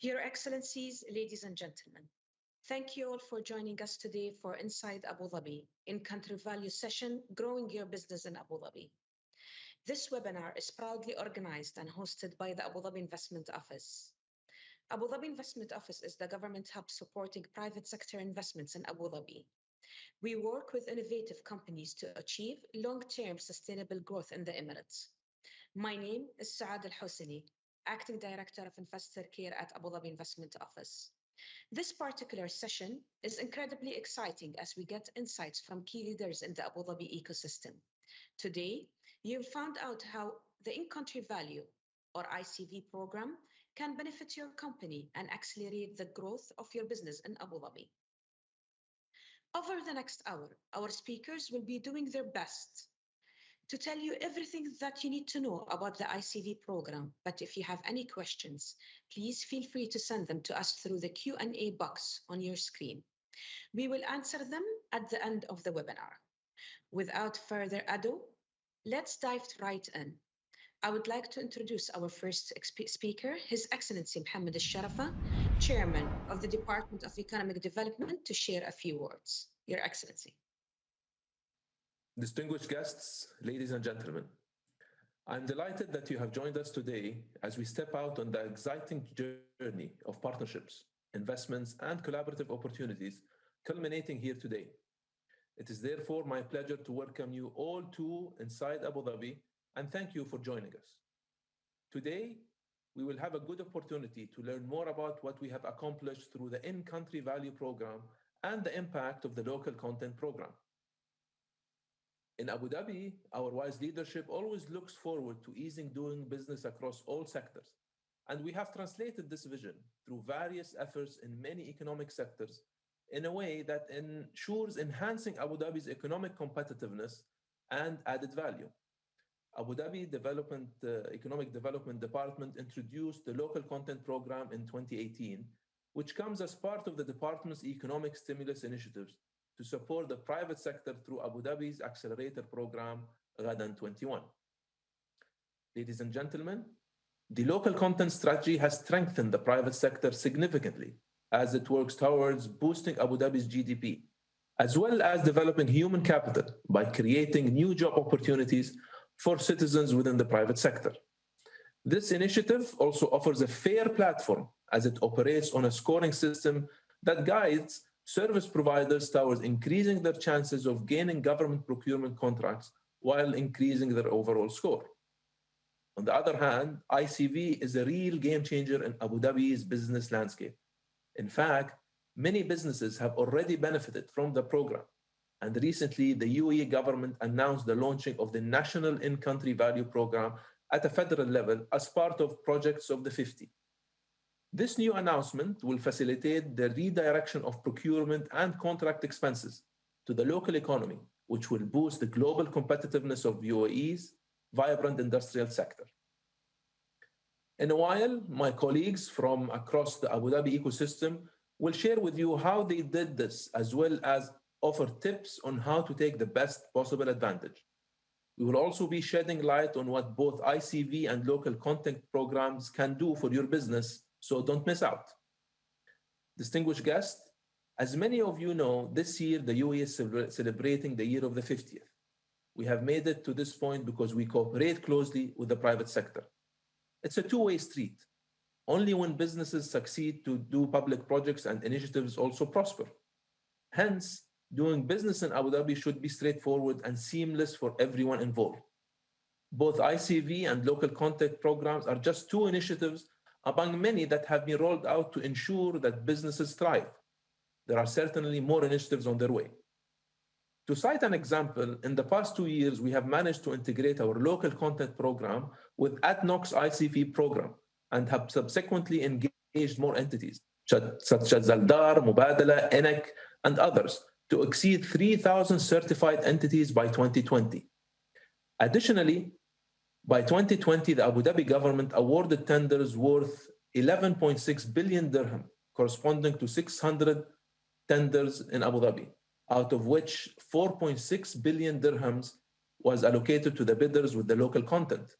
Your Excellencies, ladies and gentlemen, thank you all for joining us today for Inside Abu Dhabi in Country Value session, Growing Your Business in Abu Dhabi. This webinar is proudly organized and hosted by the Abu Dhabi Investment Office. Abu Dhabi Investment Office is the government hub supporting private sector investments in Abu Dhabi. We work with innovative companies to achieve long-term sustainable growth in the Emirates. My name is Saad Al-Hosni, Acting Director of Investor Care at Abu Dhabi Investment Office. This particular session is incredibly exciting as we get insights from key leaders in the Abu Dhabi ecosystem. Today, you've found out how the in-country value, or ICV program, can benefit your company and accelerate the growth of your business in Abu Dhabi. Over the next hour, our speakers will be doing their best to tell you everything that you need to know about the ICV program. But if you have any questions, please feel free to send them to us through the Q&A box on your screen. We will answer them at the end of the webinar. Without further ado, let's dive right in. I would like to introduce our first speaker, His Excellency Mohammed Al-Sharafa, Chairman of the Department of Economic Development, to share a few words. Your Excellency. Distinguished guests, ladies and gentlemen, I'm delighted that you have joined us today as we step out on the exciting journey of partnerships, investments, and collaborative opportunities culminating here today. It is therefore my pleasure to welcome you all to Inside Abu Dhabi and thank you for joining us. Today, we will have a good opportunity to learn more about what we have accomplished through the In-Country Value Program and the impact of the Local Content Program. In Abu Dhabi, our wise leadership always looks forward to easing doing business across all sectors, and we have translated this vision through various efforts in many economic sectors in a way that ensures enhancing Abu Dhabi's economic competitiveness and added value. Abu Dhabi Economic Development Department introduced the Local Content Program in 2018, which comes as part of the department's economic stimulus initiatives to support the private sector through Abu Dhabi's Accelerator Program, Ghadan 21. Ladies and gentlemen, the local content strategy has strengthened the private sector significantly as it works towards boosting Abu Dhabi's GDP, as well as developing human capital by creating new job opportunities for citizens within the private sector. This initiative also offers a fair platform as it operates on a scoring system that guides service providers towards increasing their chances of gaining government procurement contracts while increasing their overall score. On the other hand, ICV is a real game changer in Abu Dhabi's business landscape. In fact, many businesses have already benefited from the program, and recently the UAE government announced the launching of the National In-Country Value Program at a federal level as part of Projects of the 50. This new announcement will facilitate the redirection of procurement and contract expenses to the local economy, which will boost the global competitiveness of UAE's vibrant industrial sector. In a while, my colleagues from across the Abu Dhabi ecosystem will share with you how they did this, as well as offer tips on how to take the best possible advantage. We will also be shedding light on what both ICV and local content programs can do for your business, so don't miss out. Distinguished guests, as many of you know, this year the UAE is celebrating the year of the 50th. We have made it to this point because we cooperate closely with the private sector. It's a two-way street. Only when businesses succeed to do public projects and initiatives also prosper. Hence, doing business in Abu Dhabi should be straightforward and seamless for everyone involved. Both ICV and local content programs are just two initiatives among many that have been rolled out to ensure that businesses thrive. There are certainly more initiatives on their way. To cite an example, in the past 2 years, we have managed to integrate our local content program with ADNOC's ICV program and have subsequently engaged more entities, such as Zaldar, Mubadala, ENEC, and others, to exceed 3,000 certified entities by 2020. Additionally, by 2020, the Abu Dhabi government awarded tenders worth 11.6 billion dirham, corresponding to 600 tenders in Abu Dhabi, out of which 4.6 billion dirhams was allocated to the bidders with the local content.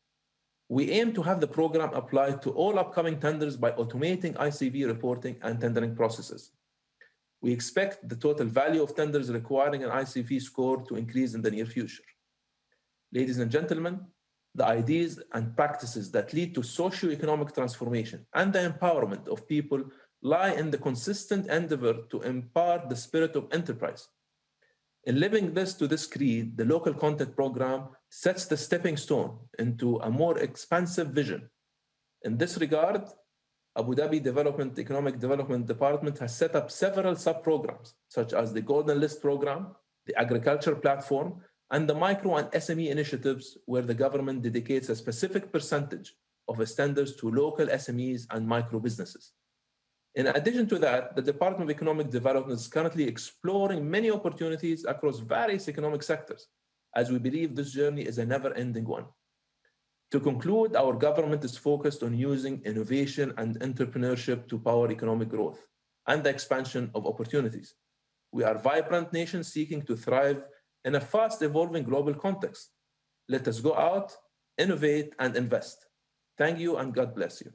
we aim to have the program applied to all upcoming tenders by automating ICV reporting and tendering processes. We expect the total value of tenders requiring an ICV score to increase in the near future. Ladies and gentlemen, the ideas and practices that lead to socio-economic transformation and the empowerment of people lie in the consistent endeavor to impart the spirit of enterprise. In living this to this creed, the local content program sets the stepping stone into a more expansive vision. In this regard, Abu Dhabi Economic Development Department has set up several sub-programs, such as the Golden List Program, the Agriculture Platform, and the Micro and SME initiatives, where the government dedicates a specific percentage of its tenders to local SMEs and micro businesses. In addition to that, the Department of Economic Development is currently exploring many opportunities across various economic sectors, as we believe this journey is a never-ending one. To conclude, our government is focused on using innovation and entrepreneurship to power economic growth and the expansion of opportunities. We are a vibrant nation seeking to thrive in a fast-evolving global context. Let us go out, innovate, and invest. Thank you, and God bless you.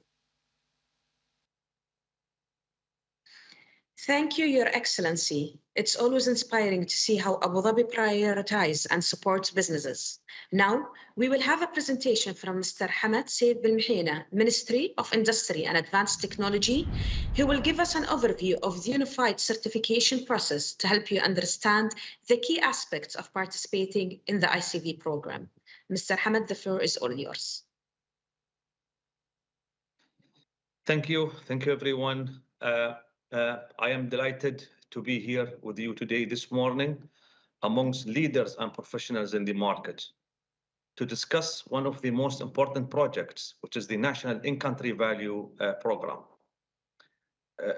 Thank you, Your Excellency. It's always inspiring to see how Abu Dhabi prioritizes and supports businesses. Now, we will have a presentation from Mr. Hamad Said Bilmihina, Ministry of Industry and Advanced Technology, who will give us an overview of the unified certification process to help you understand the key aspects of participating in the ICV program. Mr. Hamad, the floor is all yours. Thank you. Thank you, everyone. I am delighted to be here with you today, this morning, amongst leaders and professionals in the market, to discuss one of the most important projects, which is the National In-Country Value Program.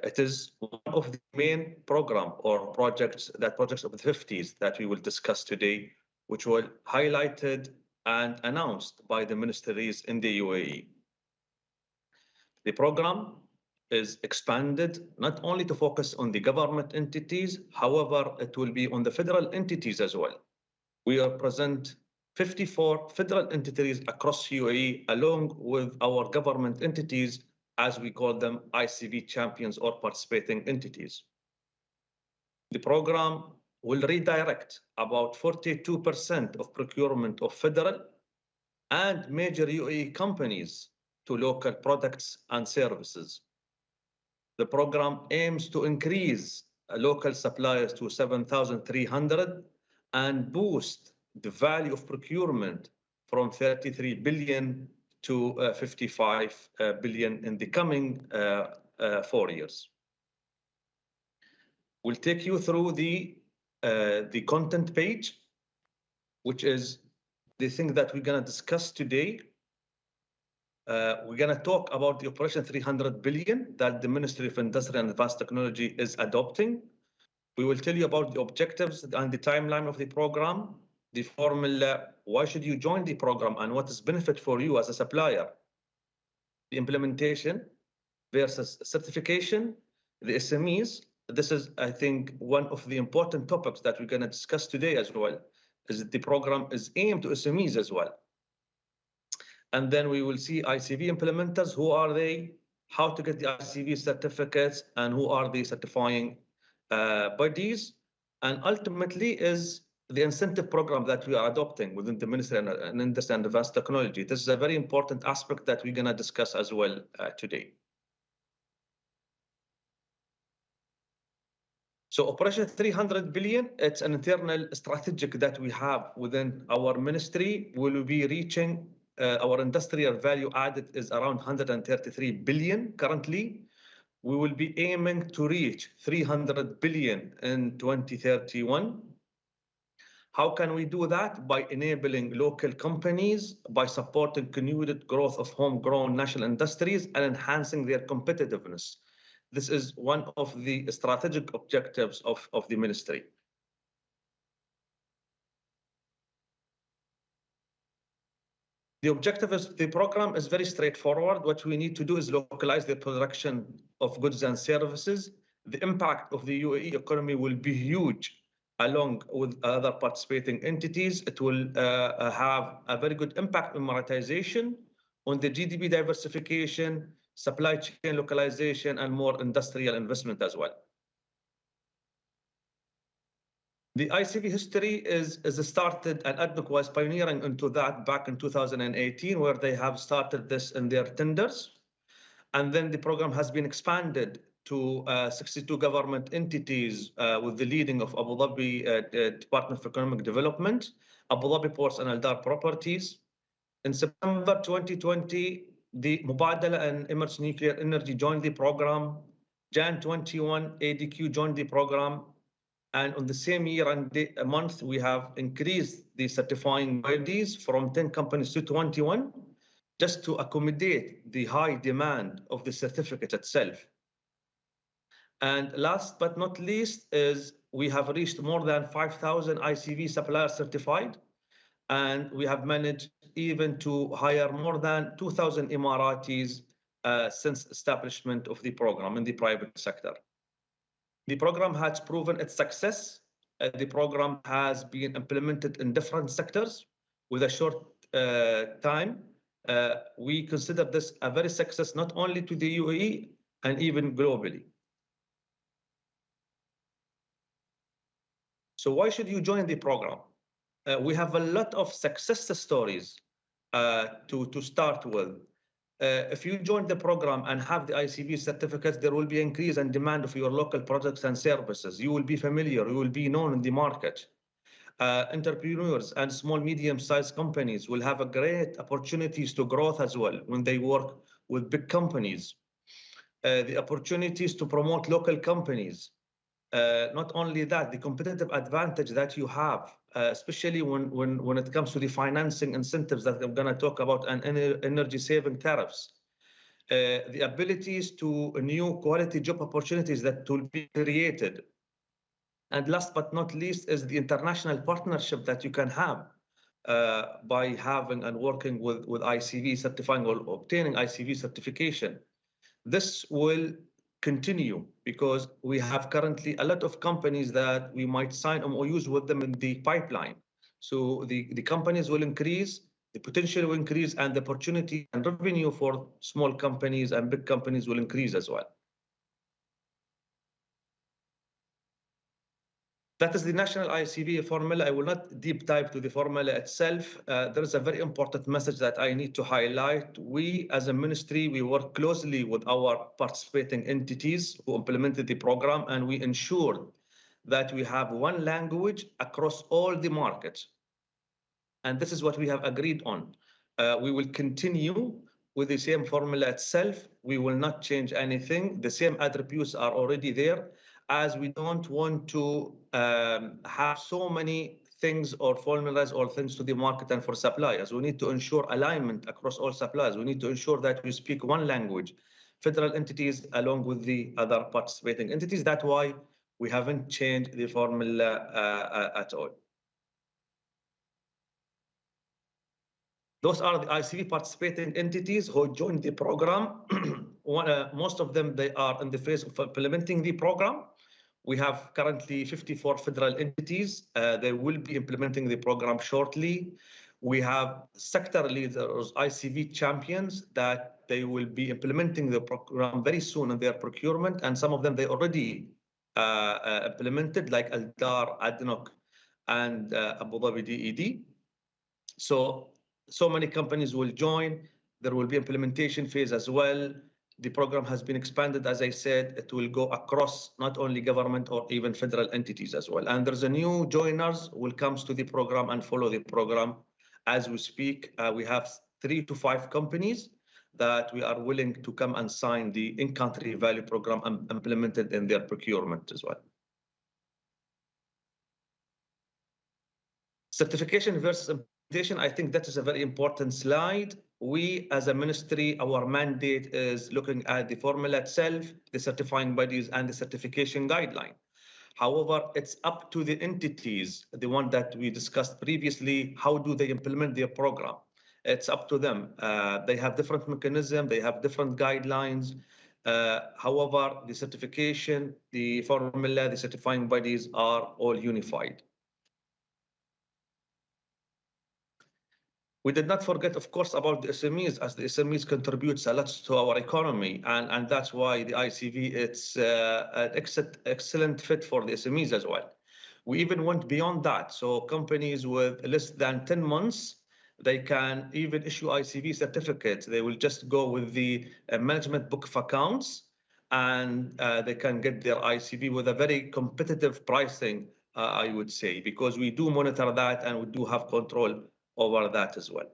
It is one of the main program or projects of the 50s that we will discuss today, which were highlighted and announced by the ministries in the UAE. The program is expanded not only to focus on the government entities, however, it will be on the federal entities as well. We are present 54 federal entities across UAE, along with our government entities, as we call them, ICV champions or participating entities. The program will redirect about 42% of procurement of federal and major UAE companies to local products and services. The program aims to increase local suppliers to 7,300 and boost the value of procurement from 33 billion to 55 billion in the coming 4 years. We'll take you through the content page, which is the thing that we're going to discuss today. We're going to talk about the Operation 300 billion that the Ministry of Industry and Advanced Technology is adopting. We will tell you about the objectives and the timeline of the program, the formula, why should you join the program and what is benefit for you as a supplier, the implementation versus certification, the SMEs. This is, I think, one of the important topics that we're going to discuss today as well, is that the program is aimed to SMEs as well. And then we will see ICV implementers, who are they, how to get the ICV certificates, and who are the certifying bodies. And ultimately is the incentive program that we are adopting within the Ministry of Industry and Advanced Technology. This is a very important aspect that we're going to discuss as well today. So Operation 300 billion, it's an internal strategic that we have within our ministry. We will be reaching our industrial value added is around 133 billion currently. We will be aiming to reach 300 billion in 2031. How can we do that? By enabling local companies, by supporting continued growth of homegrown national industries and enhancing their competitiveness. This is one of the strategic objectives of the ministry. The objective of the program is very straightforward. What we need to do is localize the production of goods and services. The impact of the UAE economy will be huge along with other participating entities. It will have a very good impact on monetization, on the GDP diversification, supply chain localization, and more industrial investment as well. The ICV history is started, and ADNOC was pioneering into that back in 2018, where they have started this in their tenders. And then the program has been expanded to 62 government entities with the leading of Abu Dhabi Department of Economic Development, Abu Dhabi Ports and Aldar Properties. In September 2020, the Mubadala and Emirates Nuclear Energy joined the program. Jan 21, ADQ joined the program. And on the same year and a month, we have increased the certifying bodies from 10 companies to 21, just to accommodate the high demand of the certificate itself. And last but not least is we have reached more than 5,000 ICV suppliers certified, and we have managed even to hire more than 2,000 Emiratis since establishment of the program in the private sector. The program has proven its success. The program has been implemented in different sectors with a short time. We consider this a very success, not only to the UAE and even globally. So why should you join the program? We have a lot of success stories to start with. If you join the program and have the ICV certificate, there will be an increase in demand of your local products and services. You will be familiar, you will be known in the market. Entrepreneurs and small, medium-sized companies will have a great opportunities to growth as well when they work with big companies. The opportunities to promote local companies. Not only that, the competitive advantage that you have, especially when it comes to the financing incentives that I'm going to talk about and energy saving tariffs, the abilities to new quality job opportunities that will be created. And last but not least is the international partnership that you can have by having and working with ICV certifying or obtaining ICV certification. This will continue because we have currently a lot of companies that we might sign MOUs with them in the pipeline. So the companies will increase, the potential will increase, and the opportunity and revenue for small companies and big companies will increase as well. That is the national ICV formula. I will not deep dive to the formula itself. There is a very important message that I need to highlight. We, as a ministry, we work closely with our participating entities who implemented the program, and we ensured that we have one language across all the markets. And this is what we have agreed on. We will continue with the same formula itself. We will not change anything. The same attributes are already there, as we don't want to have so many things or formulas or things to the market and for suppliers. We need to ensure alignment across all suppliers. We need to ensure that we speak one language, federal entities along with the other participating entities. That's why we haven't changed the formula at all. Those are the ICV participating entities who joined the program. Most of them, they are in the phase of implementing the program. We have currently 54 federal entities. They will be implementing the program shortly. We have sector leaders, ICV champions, that they will be implementing the program very soon in their procurement. And some of them, they already implemented, like Aldar, ADNOC, and Abu Dhabi DED. So many companies will join. There will be implementation phase as well. The program has been expanded, as I said. It will go across not only government or even federal entities as well. And there's a new joiners will come to the program and follow the program as we speak. We have 3 to 5 companies that we are willing to come and sign the in-country value program and implemented in their procurement as well. Certification versus implementation, I think that is a very important slide. We, as a ministry, our mandate is looking at the formula itself, the certifying bodies, and the certification guideline. However, it's up to the entities, the one that we discussed previously, how do they implement their program? It's up to them. They have different mechanisms, they have different guidelines. However, the certification, the formula, the certifying bodies are all unified. We did not forget, of course, about the SMEs, as the SMEs contributes a lot to our economy, and that's why the ICV, it's an excellent fit for the SMEs as well. We even went beyond that. So companies with less than 10 months, they can even issue ICV certificates. They will just go with the management book of accounts, and they can get their ICV with a very competitive pricing, I would say, because we do monitor that and we do have control over that as well.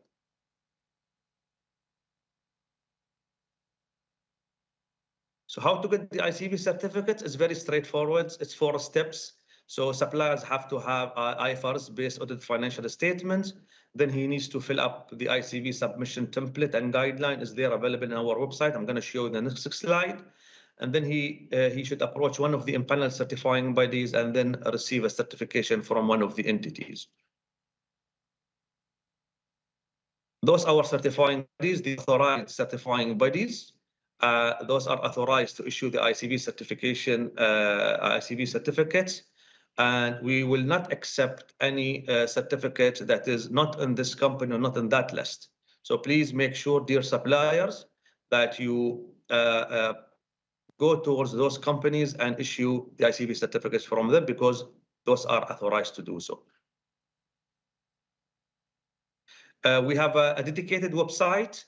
So how to get the ICV certificate is very straightforward. It's 4 steps. So suppliers have to have IFRS-based audited financial statements. Then he needs to fill up the ICV submission template and guideline is there available in our website. I'm going to show you the next slide. And then he should approach one of the impaneled certifying bodies and then receive a certification from one of the entities. Those are our certifying bodies, the authorized certifying bodies. Those are authorized to issue the ICV certification, ICV certificates. And we will not accept any certificate that is not in this company or not in that list. So please make sure, dear suppliers, that you go towards those companies and issue the ICV certificates from them, because those are authorized to do so. We have a dedicated website.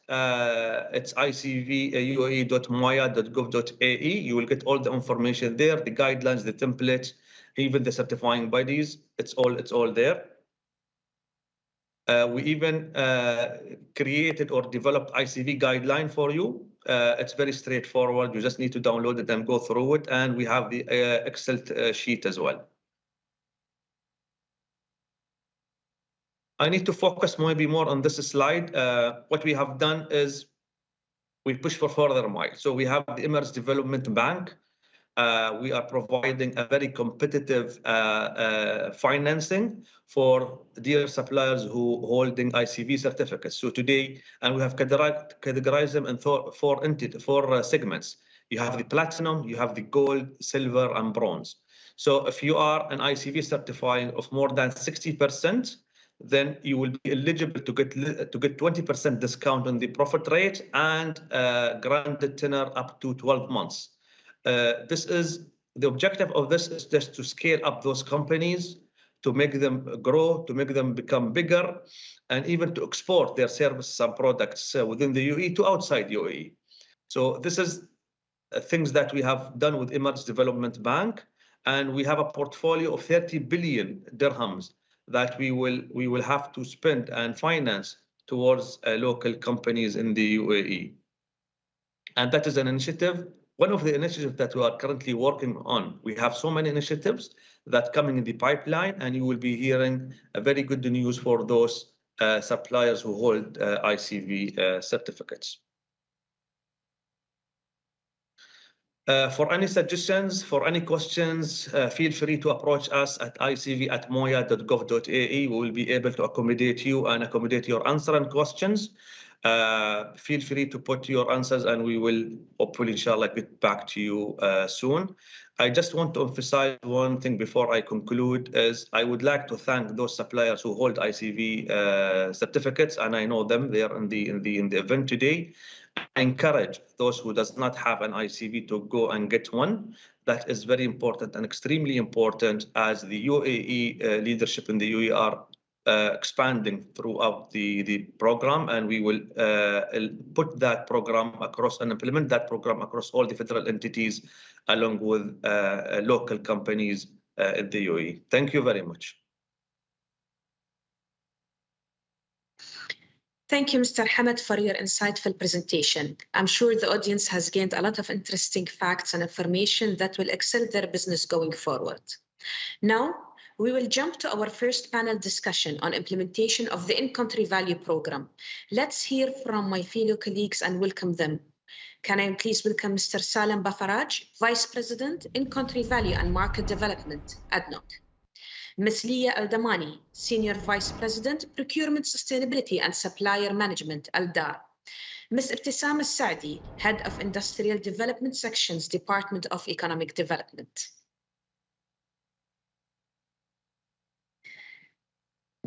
It's icv.moya.gov.ae. You will get all the information there, the guidelines, the templates, even the certifying bodies. It's all there. We even created or developed ICV guideline for you. It's very straightforward. You just need to download it and go through it. And we have the Excel sheet as well. I need to focus maybe more on this slide. What we have done is we push for further miles. So we have the Emirates Development Bank. We are providing a very competitive financing for dealer suppliers who holding ICV certificates. So today, and we have categorized them in four segments. You have the platinum, you have the gold, silver, and bronze. So if you are an ICV certifying of more than 60%, then you will be eligible to get 20% discount on the profit rate and granted tenure up to 12 months. This is the objective of this is just to scale up those companies, to make them grow, to make them become bigger, and even to export their services and products within the UAE to outside UAE. So this is things that we have done with Emirates Development Bank, and we have a portfolio of 30 billion dirhams that we will have to spend and finance towards local companies in the UAE. And that is an initiative, one of the initiatives that we are currently working on. We have so many initiatives that coming in the pipeline, and you will be hearing a very good news for those suppliers who hold ICV certificates. For any suggestions, for any questions, feel free to approach us at icv@moya.gov.ae. We will be able to accommodate you and accommodate your answer and questions. Feel free to put your answers and we will hopefully, inshallah, get back to you soon. I just want to emphasize one thing before I conclude is I would like to thank those suppliers who hold ICV certificates, and I know them. They are in the event today. I encourage those who does not have an ICV to go and get one. That is very important and extremely important, as the UAE leadership in the UAE are expanding throughout the program, and we will put that program across and implement that program across all the federal entities along with local companies in the UAE. Thank you very much. Thank you, Mr. Hamad, for your insightful presentation. I'm sure the audience has gained a lot of interesting facts and information that will excel their business going forward. Now, we will jump to our first panel discussion on implementation of the In-Country Value Program. Let's hear from my fellow colleagues and welcome them. Can I please welcome Mr. Salam Bafaraj, Vice President, In-Country Value and Market Development, ADNOC. Ms. Leah Al-Damani, Senior Vice President, Procurement, Sustainability and Supplier Management, Al-Dar. Ms. Ibtisam Al-Saadi, Head of Industrial Development Sections, Department of Economic Development.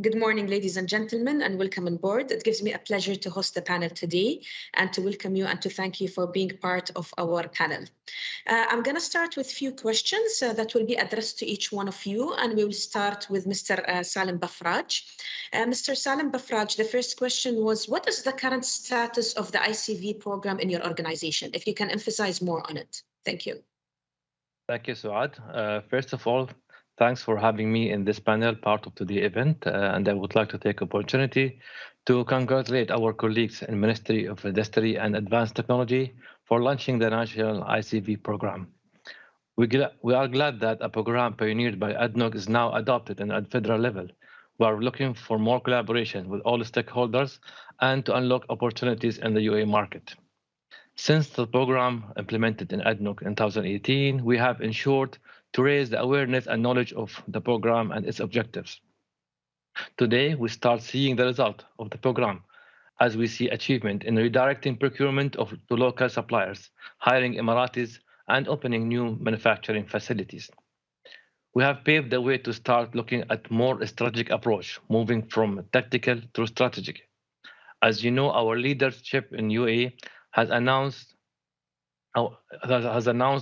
Good morning, ladies and gentlemen, and welcome on board. It gives me a pleasure to host the panel today and to welcome you and to thank you for being part of our panel. I'm going to start with a few questions that will be addressed to each one of you, and we will start with Mr. Salim Bafraj. Mr. Salim Bafraj, the first question was, what is the current status of the ICV program in your organization? If you can emphasize more on it. Thank you. Thank you, Suad. First of all, thanks for having me in this panel, part of the event, and I would like to take opportunity to congratulate our colleagues in Ministry of Industry and Advanced Technology for launching the National ICV program. We are glad that a program pioneered by ADNOC is now adopted at federal level. We are looking for more collaboration with all stakeholders and to unlock opportunities in the UAE market. Since the program implemented in ADNOC in 2018, we have ensured to raise the awareness and knowledge of the program and its objectives. Today, we start seeing the result of the program as we see achievement in redirecting procurement to local suppliers, hiring Emiratis, and opening new manufacturing facilities. We have paved the way to start looking at more strategic approach, moving from tactical to strategic. As you know, our leadership in UAE has announced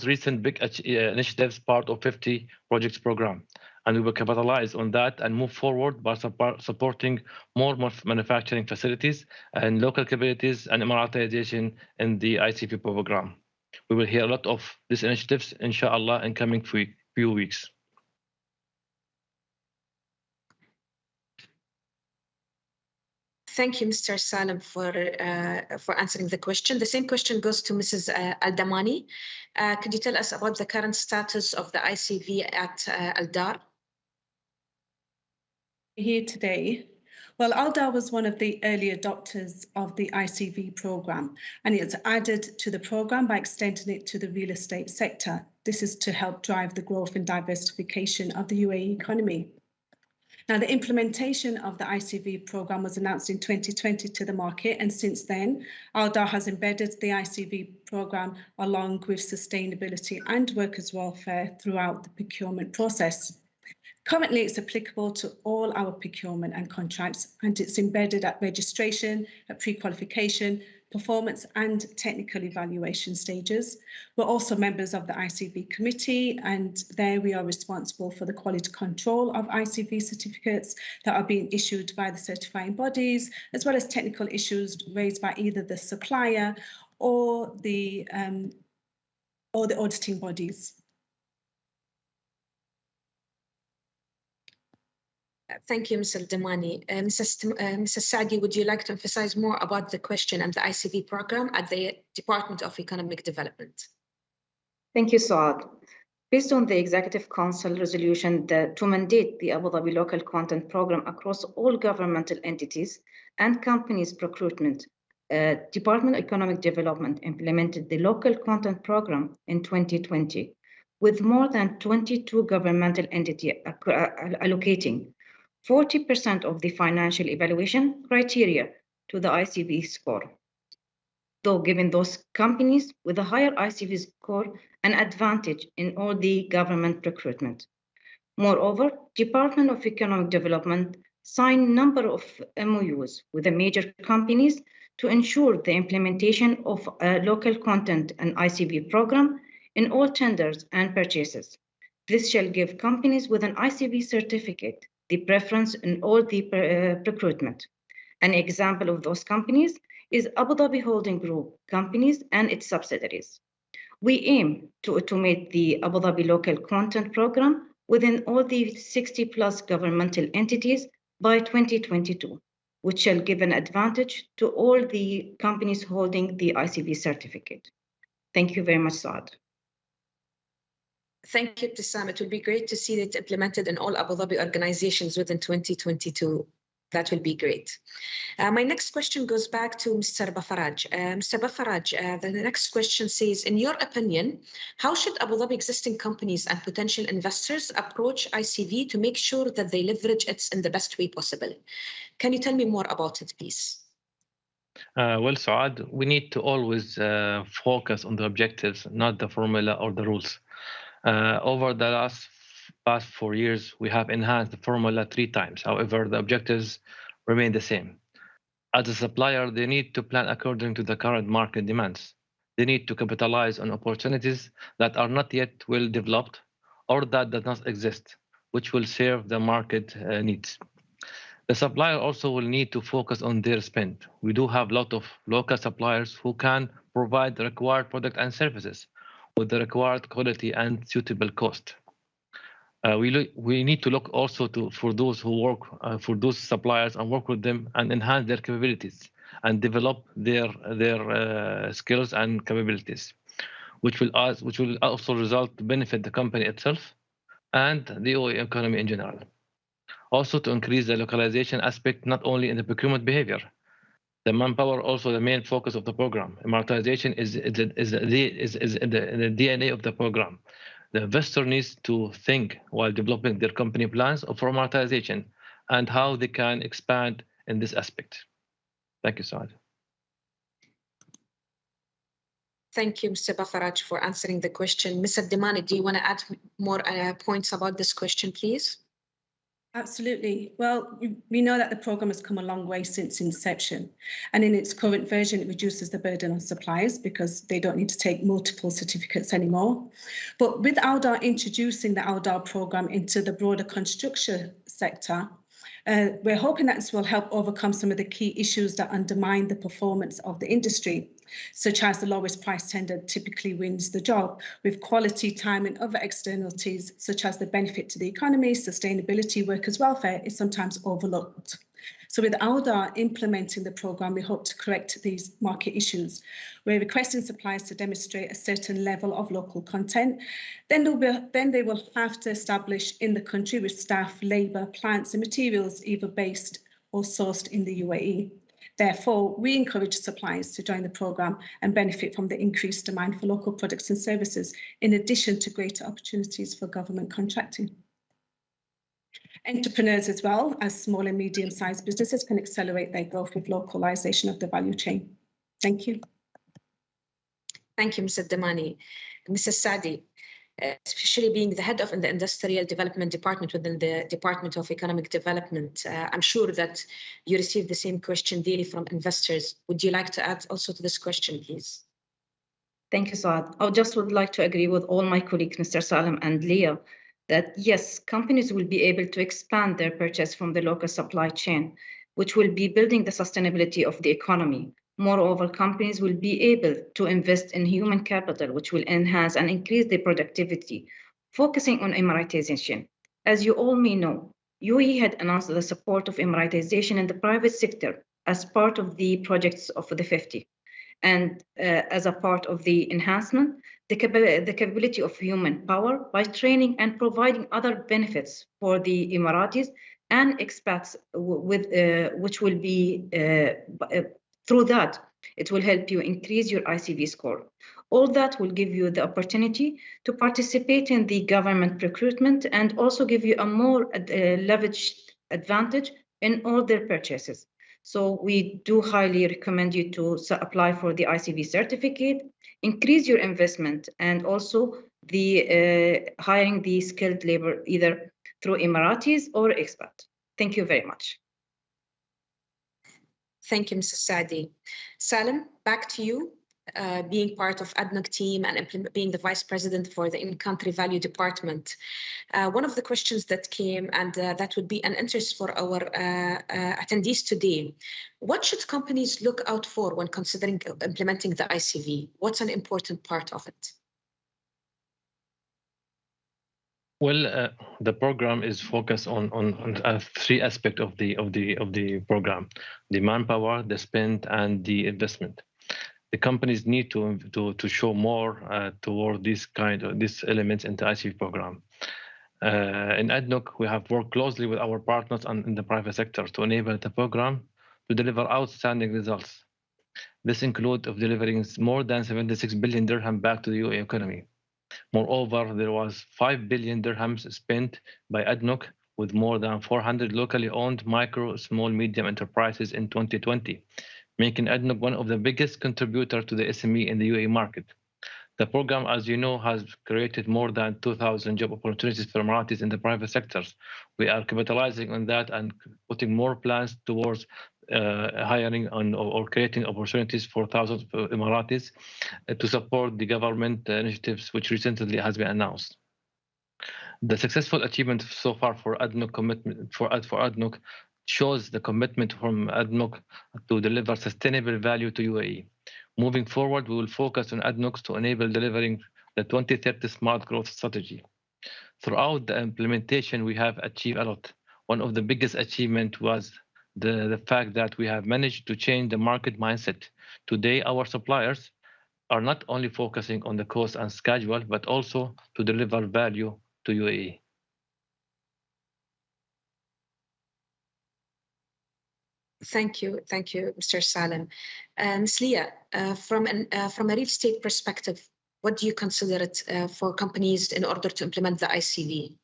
recent big initiatives, part of 50 projects program, and we will capitalize on that and move forward by supporting more manufacturing facilities and local capabilities and Emiratization in the ICV program. We will hear a lot of these initiatives, inshallah, in coming few weeks. Thank you, Mr. Salim, for answering the question. The same question goes to Mrs. Al-Damani. Could you tell us about the current status of the ICV at Al-Dar? Here today. Well, Al-Dar was one of the early adopters of the ICV program, and it's added to the program by extending it to the real estate sector. This is to help drive the growth and diversification of the UAE economy. Now, the implementation of the ICV program was announced in 2020 to the market, and since then, Al-Dar has embedded the ICV program along with sustainability and workers' welfare throughout the procurement process. Currently, it's applicable to all our procurement and contracts, and it's embedded at registration, at pre-qualification, performance and technical evaluation stages. We're also members of the ICV committee, and there we are responsible for the quality control of ICV certificates that are being issued by the certifying bodies, as well as technical issues raised by either the supplier or the auditing bodies. Thank you, Mr. Damani. Mrs. Saadi, would you like to emphasize more about the question and the ICV program at the Department of Economic Development? Thank you, Saad. Based on the Executive Council resolution to mandate the Abu Dhabi Local Content Program across all governmental entities and companies' procurement, Department of Economic Development implemented the Local Content Program in 2020, with more than 22 governmental entities allocating 40% of the financial evaluation criteria to the ICV score, though giving those companies with a higher ICV score an advantage in all the government procurement. Moreover, Department of Economic Development signed a number of MOUs with the major companies to ensure the implementation of a local content and ICV program in all tenders and purchases. This shall give companies with an ICV certificate the preference in all the procurement. An example of those companies is Abu Dhabi Holding Group companies and its subsidiaries. We aim to automate the Abu Dhabi Local Content Program within all the 60+ governmental entities by 2022, which shall give an advantage to all the companies holding the ICV certificate. Thank you very much, Saad. Thank you, Tissam. It will be great to see it implemented in all Abu Dhabi organizations within 2022. That will be great. My next question goes back to Mr. Bafaraj. Mr. Bafaraj, the next question says, in your opinion, how should Abu Dhabi existing companies and potential investors approach ICV to make sure that they leverage it in the best way possible? Can you tell me more about it, please? Well, Saad, we need to always focus on the objectives, not the formula or the rules. Over the last past 4 years, we have enhanced the formula 3 times. However, the objectives remain the same. As a supplier, they need to plan according to the current market demands. They need to capitalize on opportunities that are not yet well developed or that does not exist, which will serve the market needs. The supplier also will need to focus on their spend. We do have a lot of local suppliers who can provide the required product and services with the required quality and suitable cost. We need to look also for those who work for those suppliers and work with them and enhance their capabilities and develop their skills and capabilities, which will also result to benefit the company itself and the OE economy in general. Also to increase the localization aspect, not only in the procurement behavior. The manpower also the main focus of the program. Emiratization is the DNA of the program. The investor needs to think while developing their company plans of emiratization and how they can expand in this aspect. Thank you, Saad. Thank you, Mr. Bafaraj, for answering the question. Mr. Demani, do you want to add more points about this question, please? Absolutely. Well, we know that the programme has come a long way since inception, and in its current version, it reduces the burden on suppliers because they don't need to take multiple certificates anymore. But with ALDAR introducing the ALDAR programme into the broader construction sector, we're hoping that this will help overcome some of the key issues that undermine the performance of the industry, such as the lowest price tender typically wins the job, with quality, time and other externalities, such as the benefit to the economy, sustainability, workers' welfare, is sometimes overlooked. So with ALDAR implementing the programme, we hope to correct these market issues. We're requesting suppliers to demonstrate a certain level of local content. Then they will have to establish in the country with staff, labour, plants and materials either based or sourced in the UAE. Therefore, we encourage suppliers to join the programme and benefit from the increased demand for local products and services, in addition to greater opportunities for government contracting. Entrepreneurs as well as small and medium-sized businesses can accelerate their growth with localisation of the value chain. Thank you. Thank you, Mr. Demani. Mrs. Sadi, especially being the head of the Industrial Development Department within the Department of Economic Development, I'm sure that you receive the same question daily from investors. Would you like to add also to this question, please? Thank you, Saad. I just would like to agree with all my colleagues, Mr. Salim and Leah, that yes, companies will be able to expand their purchase from the local supply chain, which will be building the sustainability of the economy. Moreover, companies will be able to invest in human capital, which will enhance and increase their productivity, focusing on Emiratization. As you all may know, UAE had announced the support of Emiratization in the private sector as part of the projects of the 50. And as a part of the enhancement, the capability of human power by training and providing other benefits for the Emiratis and expats, which will be through that, it will help you increase your ICV score. All that will give you the opportunity to participate in the government procurement and also give you a more leveraged advantage in all their purchases. So we do highly recommend you to apply for the ICV certificate, increase your investment, and also the hiring the skilled labor either through Emiratis or expat. Thank you very much. Thank you, Mrs. Saadi. Salim, back to you. Being part of ADNOC team and being the vice president for the in-country value department. One of the questions that came, and that would be an interest for our attendees today. What should companies look out for when considering implementing the ICV? What's an important part of it? Well, the program is focused on 3 aspects of the program: the manpower, the spend, and the investment. The companies need to show more toward these elements in the ICV program. In ADNOC, we have worked closely with our partners in the private sector to enable the program to deliver outstanding results. This includes delivering more than 76 billion dirham back to the UAE economy. Moreover, there was 5 billion dirhams spent by ADNOC with more than 400 locally owned micro, small, medium enterprises in 2020, making ADNOC one of the biggest contributors to the SME in the UAE market. The program, as you know, has created more than 2,000 job opportunities for Emiratis in the private sectors. We are capitalizing on that and putting more plans towards hiring or creating opportunities for thousands of Emiratis to support the government initiatives which recently has been announced. The successful achievement so far for ADNOC commitment for ADNOC shows the commitment from ADNOC to deliver sustainable value to UAE. Moving forward, we will focus on ADNOC to enable delivering the 2030 smart growth strategy. Throughout the implementation, we have achieved a lot. One of the biggest achievements was the fact that we have managed to change the market mindset. Today, our suppliers are not only focusing on the cost and schedule, but also to deliver value to UAE. Thank you, Mr. Salim. Ms. Leah, from a real estate perspective, what do you consider it for companies in order to implement the ICV?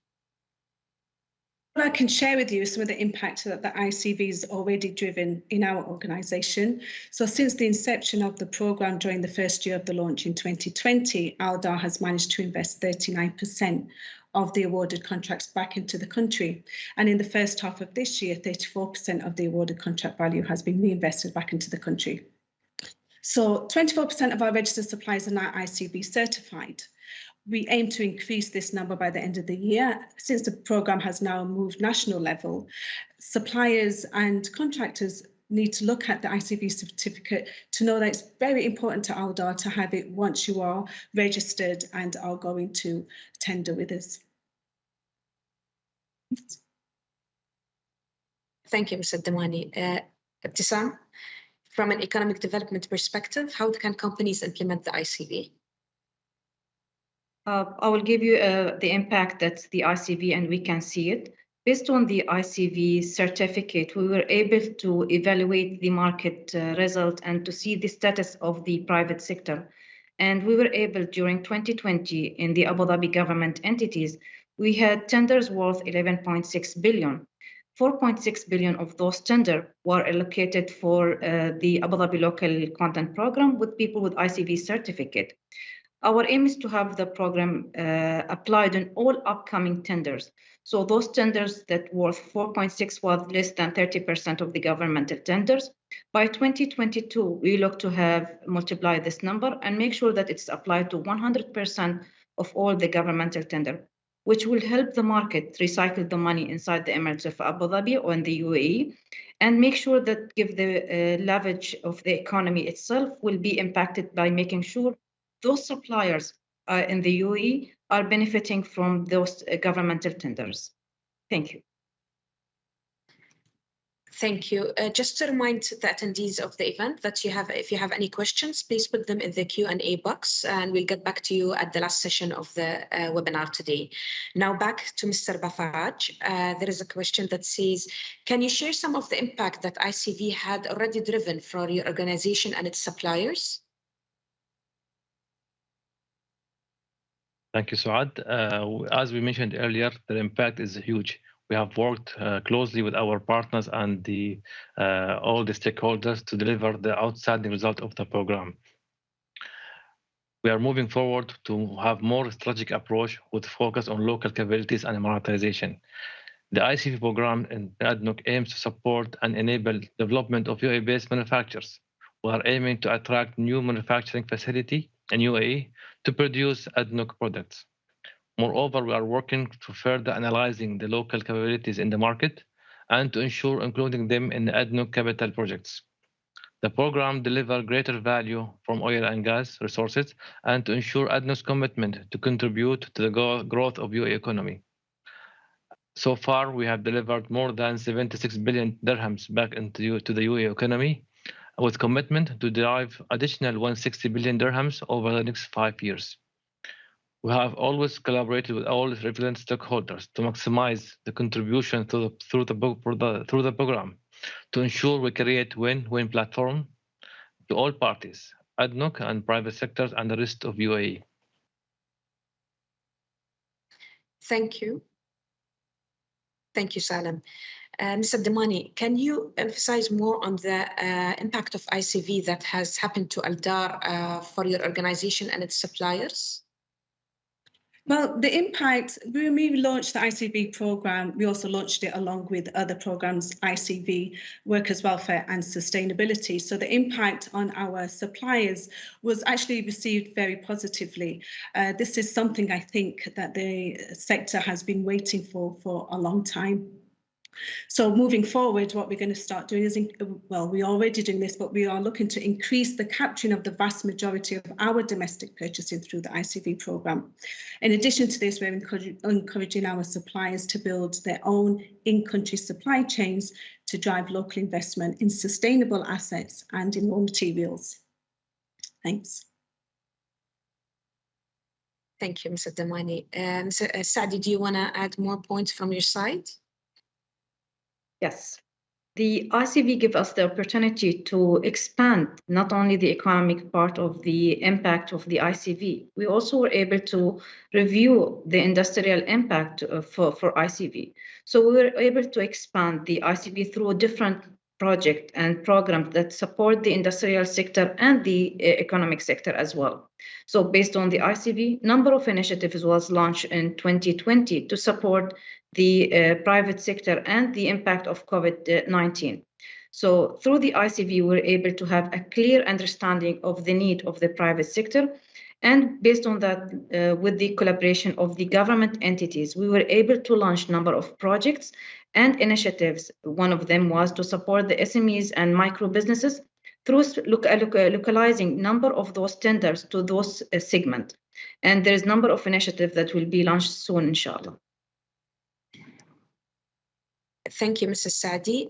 Well, I can share with you some of the impact that the ICV has already driven in our organisation. So since the inception of the programme during the first year of the launch in 2020, Aldar has managed to invest 39% of the awarded contracts back into the country. And in the first half of this year, 34% of the awarded contract value has been reinvested back into the country. So 24% of our registered suppliers are now ICV certified. We aim to increase this number by the end of the year. Since the programme has now moved national level, suppliers and contractors need to look at the ICV certificate to know that it's very important to Aldar to have it once you are registered and are going to tender with us. Thank you, Mr. Damani. Ibtisam, from an economic development perspective, how can companies implement the ICV? I will give you the impact that's the ICV, and we can see it. Based on the ICV certificate, we were able to evaluate the market result and to see the status of the private sector. And we were able, during 2020, in the Abu Dhabi government entities, we had tenders worth 11.6 billion. 4.6 billion of those tenders were allocated for the Abu Dhabi local content program with people with ICV certificate. Our aim is to have the program applied on all upcoming tenders. So those tenders that worth 4.6 was less than 30% of the governmental tenders. By 2022, we look to have multiplied this number and make sure that it's applied to 100% of all the governmental tender, which will help the market recycle the money inside the Emirate of Abu Dhabi or in the UAE, and make sure that give the leverage of the economy itself will be impacted by making sure those suppliers in the UAE are benefiting from those governmental tenders. Thank you. Thank you. Just to remind the attendees of the event that if you have any questions, please put them in the Q&A box, and we'll get back to you at the last session of the webinar today. Now back to Mr. Bafaj. There is a question that says, can you share some of the impact that ICV had already driven for your organization and its suppliers? Thank you, Suad. As we mentioned earlier, the impact is huge. We have worked closely with our partners and all the stakeholders to deliver the outstanding result of the program. We are moving forward to have more strategic approach with focus on local capabilities and Emiratization. The ICV program in ADNOC aims to support and enable development of UAE-based manufacturers. We are aiming to attract new manufacturing facility in UAE to produce ADNOC products. Moreover, we are working to further analyzing the local capabilities in the market and to ensure including them in the ADNOC capital projects. The program delivers greater value from oil and gas resources and to ensure ADNOC's commitment to contribute to the growth of UAE economy. So far, we have delivered more than 76 billion dirhams back into the UAE economy, with commitment to derive additional 160 billion dirhams over the next 5 years. We have always collaborated with all relevant stakeholders to maximize the contribution through the program to ensure we create win-win platform to all parties, ADNOC and private sectors and the rest of UAE. Thank you. Thank you, Salim. Mr. Demani, can you emphasize more on the impact of ICV that has happened to Aldar for your organization and its suppliers? Well, the impact, when we launched the ICV program, we also launched it along with other programs, ICV, Workers' Welfare and Sustainability. So the impact on our suppliers was actually received very positively. This is something I think that the sector has been waiting for a long time. So moving forward, what we're going to start doing is, well, we're already doing this, but we are looking to increase the capturing of the vast majority of our domestic purchasing through the ICV program. In addition to this, we're encouraging our suppliers to build their own in-country supply chains to drive local investment in sustainable assets and in raw materials. Thanks. Thank you, Mr. Damani. Mr. Saadi, do you want to add more points from your side? Yes, the ICV gives us the opportunity to expand not only the economic part of the impact of the ICV, we also were able to review the industrial impact for ICV. So we were able to expand the ICV through different projects and programs that support the industrial sector and the economic sector as well. So based on the ICV, number of initiatives was launched in 2020 to support the private sector and the impact of COVID-19. So through the ICV, we're able to have a clear understanding of the need of the private sector. And based on that, with the collaboration of the government entities, we were able to launch a number of projects and initiatives. One of them was to support the SMEs and micro businesses through localizing number of those tenders to those segments. And there is a number of initiatives that will be launched soon, inshallah. Thank you, Mrs. Saadi.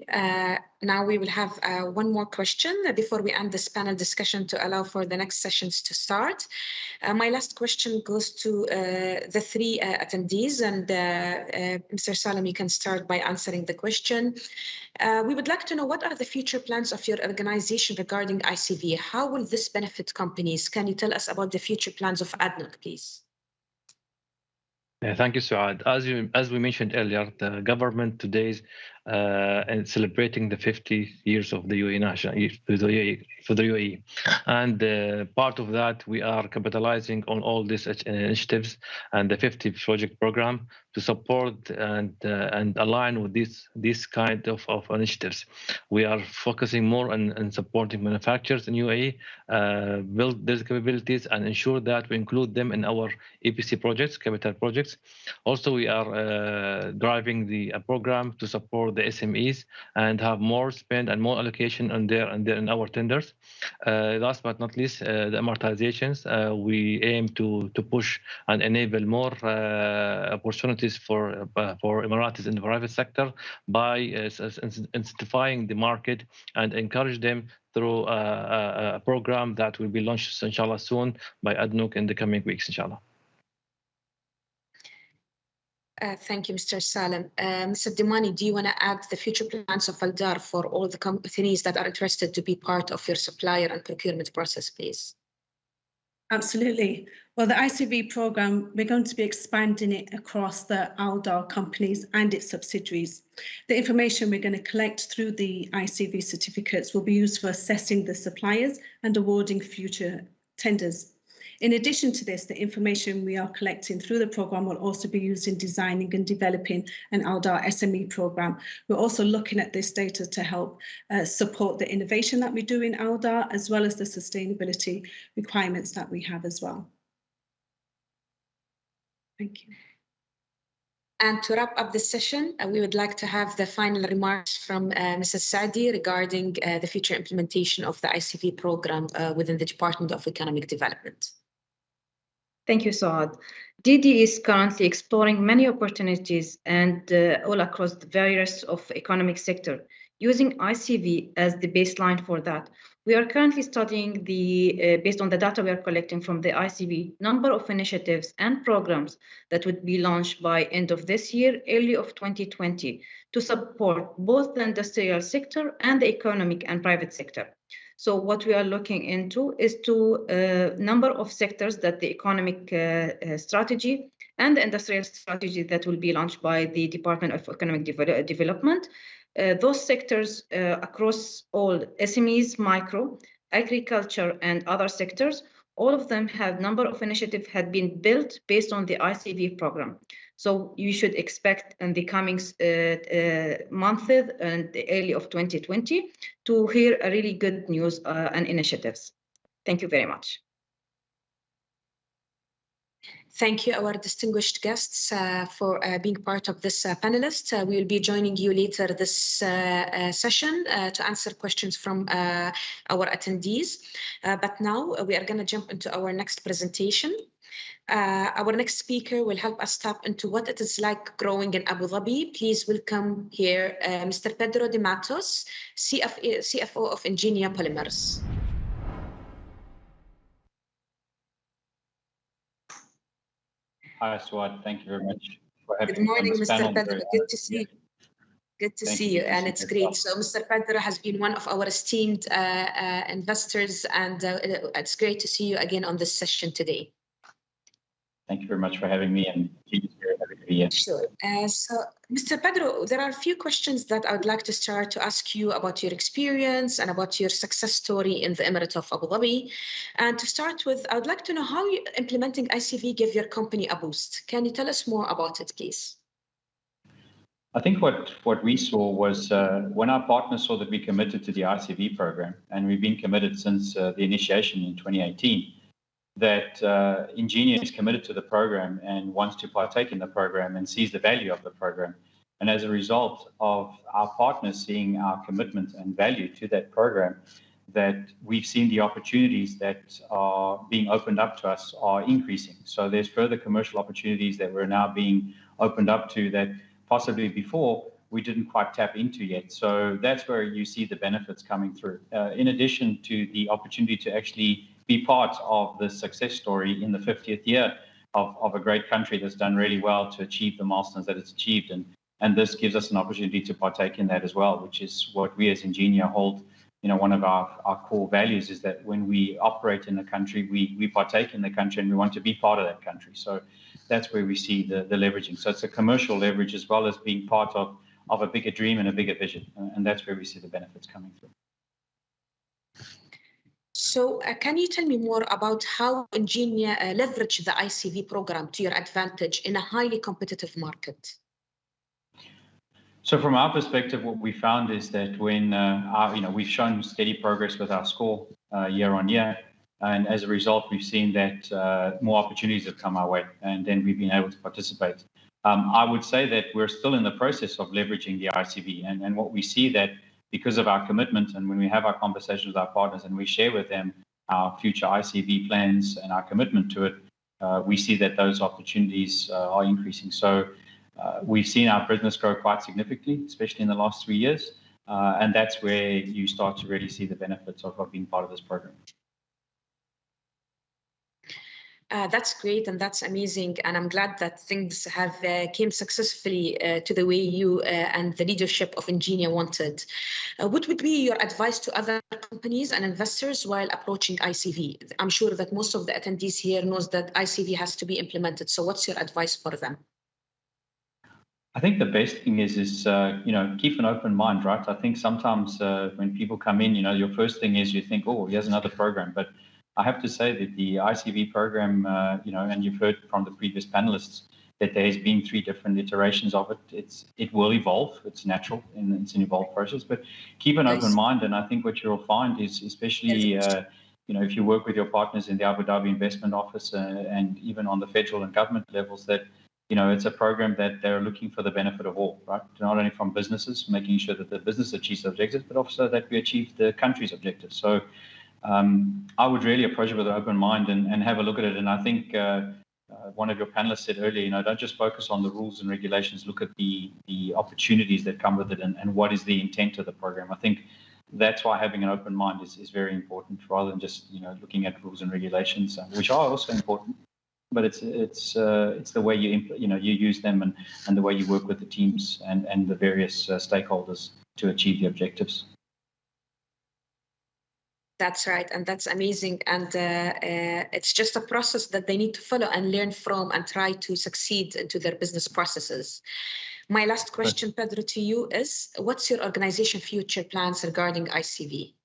Now we will have one more question before we end this panel discussion to allow for the next sessions to start. My last question goes to the three attendees, and Mr. Salam, you can start by answering the question. We would like to know, what are the future plans of your organization regarding ICV? How will this benefit companies? Can you tell us about the future plans of ADNOC, please? Thank you, Suad. As we mentioned earlier, the government today is celebrating the 50 years of the UAE for the UAE, and part of that we are capitalizing on all these initiatives and the 50 project program to support and align with this kind of initiatives. We are focusing more on supporting manufacturers in UAE, build these capabilities and ensure that we include them in our EPC projects, capital projects. Also, we are driving the program to support the SMEs and have more spend and more allocation on there and in our tenders. Last but not least, the amortizations. We aim to push and enable more opportunities for Emiratis in the private sector by intensifying the market and encourage them through a program that will be launched, inshallah, soon by ADNOC in the coming weeks, inshallah. Thank you, Mr. Salam. Mr. Dimani, do you want to add the future plans of Aldar for all the companies that are interested to be part of your supplier and procurement process, please? Absolutely. Well, the ICV program, we're going to be expanding it across the Aldar companies and its subsidiaries. The information we're going to collect through the ICV certificates will be used for assessing the suppliers and awarding future tenders. In addition to this, the information we are collecting through the program will also be used in designing and developing an Aldar SME program. We're also looking at this data to help support the innovation that we do in Aldar, as well as the sustainability requirements that we have as well. Thank you. And to wrap up this session, we would like to have the final remarks from Mrs. Saadi regarding the future implementation of the ICV program within the Department of Economic Development. Thank you, Saad. DD is currently exploring many opportunities and all across the various of economic sector, using ICV as the baseline for that. We are currently studying based on the data we are collecting from the ICV, number of initiatives and programs that would be launched by end of this year, early of 2020, to support both the industrial sector and the economic and private sector. So what we are looking into is to number of sectors that the economic strategy and the industrial strategy that will be launched by the Department of Economic Development. Those sectors across all SMEs, micro, agriculture, and other sectors, all of them have number of initiatives had been built based on the ICV program. So you should expect in the coming months and the early of 2020 to hear a really good news and initiatives. Thank you very much. Thank you, our distinguished guests, for being part of this panelist. We will be joining you later this session to answer questions from our attendees. But now we are going to jump into our next presentation. Our next speaker will help us tap into what it is like growing in Abu Dhabi. Please welcome here Mr. Pedro de Matos, CFO of Ingenia Polymers. Hi, Swad. Thank you very much for having me. Good morning, Mr. Pedro. Good to see you. Good to see you, and it's great. So Mr. Pedro has been one of our esteemed investors, and it's great to see you again on this session today. Thank you very much for having me, and very happy to be here. Sure. So, Mr. Pedro, there are a few questions that I would like to start to ask you about your experience and about your success story in the Emirate of Abu Dhabi. And to start with, I would like to know how implementing ICV gave your company a boost. Can you tell us more about it, please? I think what we saw was when our partners saw that we committed to the ICV program, and we've been committed since the initiation in 2018, that Ingenia is committed to the program and wants to partake in the program and sees the value of the program. And as a result of our partners seeing our commitment and value to that program, that we've seen the opportunities that are being opened up to us are increasing. So there's further commercial opportunities that we're now being opened up to that possibly before we didn't quite tap into yet. So that's where you see the benefits coming through. In addition to the opportunity to actually be part of the success story in the 50th year of a great country that's done really well to achieve the milestones that it's achieved. And this gives us an opportunity to partake in that as well, which is what we as Ingenia hold. You know, one of our core values is that when we operate in a country, we partake in the country and we want to be part of that country. So that's where we see the leveraging. So it's a commercial leverage as well as being part of a bigger dream and a bigger vision. And that's where we see the benefits coming through. So can you tell me more about how Ingenia leveraged the ICV program to your advantage in a highly competitive market? So from our perspective, what we found is that when we've shown steady progress with our score year on year, and as a result, we've seen that more opportunities have come our way, and then we've been able to participate. I would say that we're still in the process of leveraging the ICV, and what we see that because of our commitment and when we have our conversations with our partners and we share with them our future ICV plans and our commitment to it, we see that those opportunities are increasing. So we've seen our business grow quite significantly, especially in the last 3 years, and that's where you start to really see the benefits of being part of this program. That's great and that's amazing, and I'm glad that things have came successfully to the way you and the leadership of Ingenia wanted. What would be your advice to other companies and investors while approaching ICV? I'm sure that most of the attendees here knows that ICV has to be implemented. So what's your advice for them? I think the best thing is keep an open mind, right? I think sometimes when people come in, your first thing is you think, oh, here's another program, but I have to say that the ICV program, and you've heard from the previous panelists that there's been 3 different iterations of it. It will evolve. It's natural and it's an evolved process, but keep an open mind. And I think what you'll find is, especially, if you work with your partners in the Abu Dhabi Investment Office and even on the federal and government levels, that, it's a program that they're looking for the benefit of all, right? Not only from businesses, making sure that the business achieves the objectives, but also that we achieve the country's objectives. So I would really approach it with an open mind and have a look at it. And I think one of your panelists said earlier, don't just focus on the rules and regulations, look at the opportunities that come with it and what is the intent of the program. I think that's why having an open mind is very important, rather than just looking at rules and regulations, which are also important. But it's the way you use them and the way you work with the teams and the various stakeholders to achieve the objectives. That's right, and that's amazing. And it's just a process that they need to follow and learn from and try to succeed into their business processes. My last question, Pedro, to you is, what's your organization future plans regarding ICV?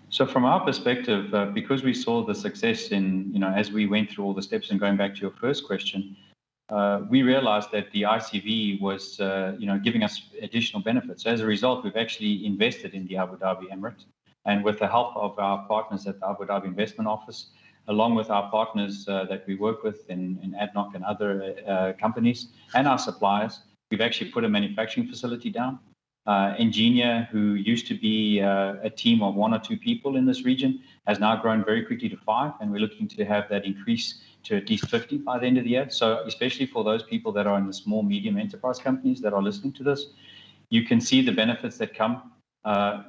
So from our perspective, because we saw the success in, as we went through all the steps, and going back to your first question, we realized that the ICV was, giving us additional benefits. As a result, we've actually invested in the Abu Dhabi Emirate, and with the help of our partners at the Abu Dhabi Investment Office, along with our partners that we work with in ADNOC and other companies, and our suppliers, we've actually put a manufacturing facility down. Engineer, who used to be a team of 1 or 2 people in this region, has now grown very quickly to 5, and we're looking to have that increase to at least 50 by the end of the year. So especially for those people that are in the small, medium enterprise companies that are listening to this, you can see the benefits that come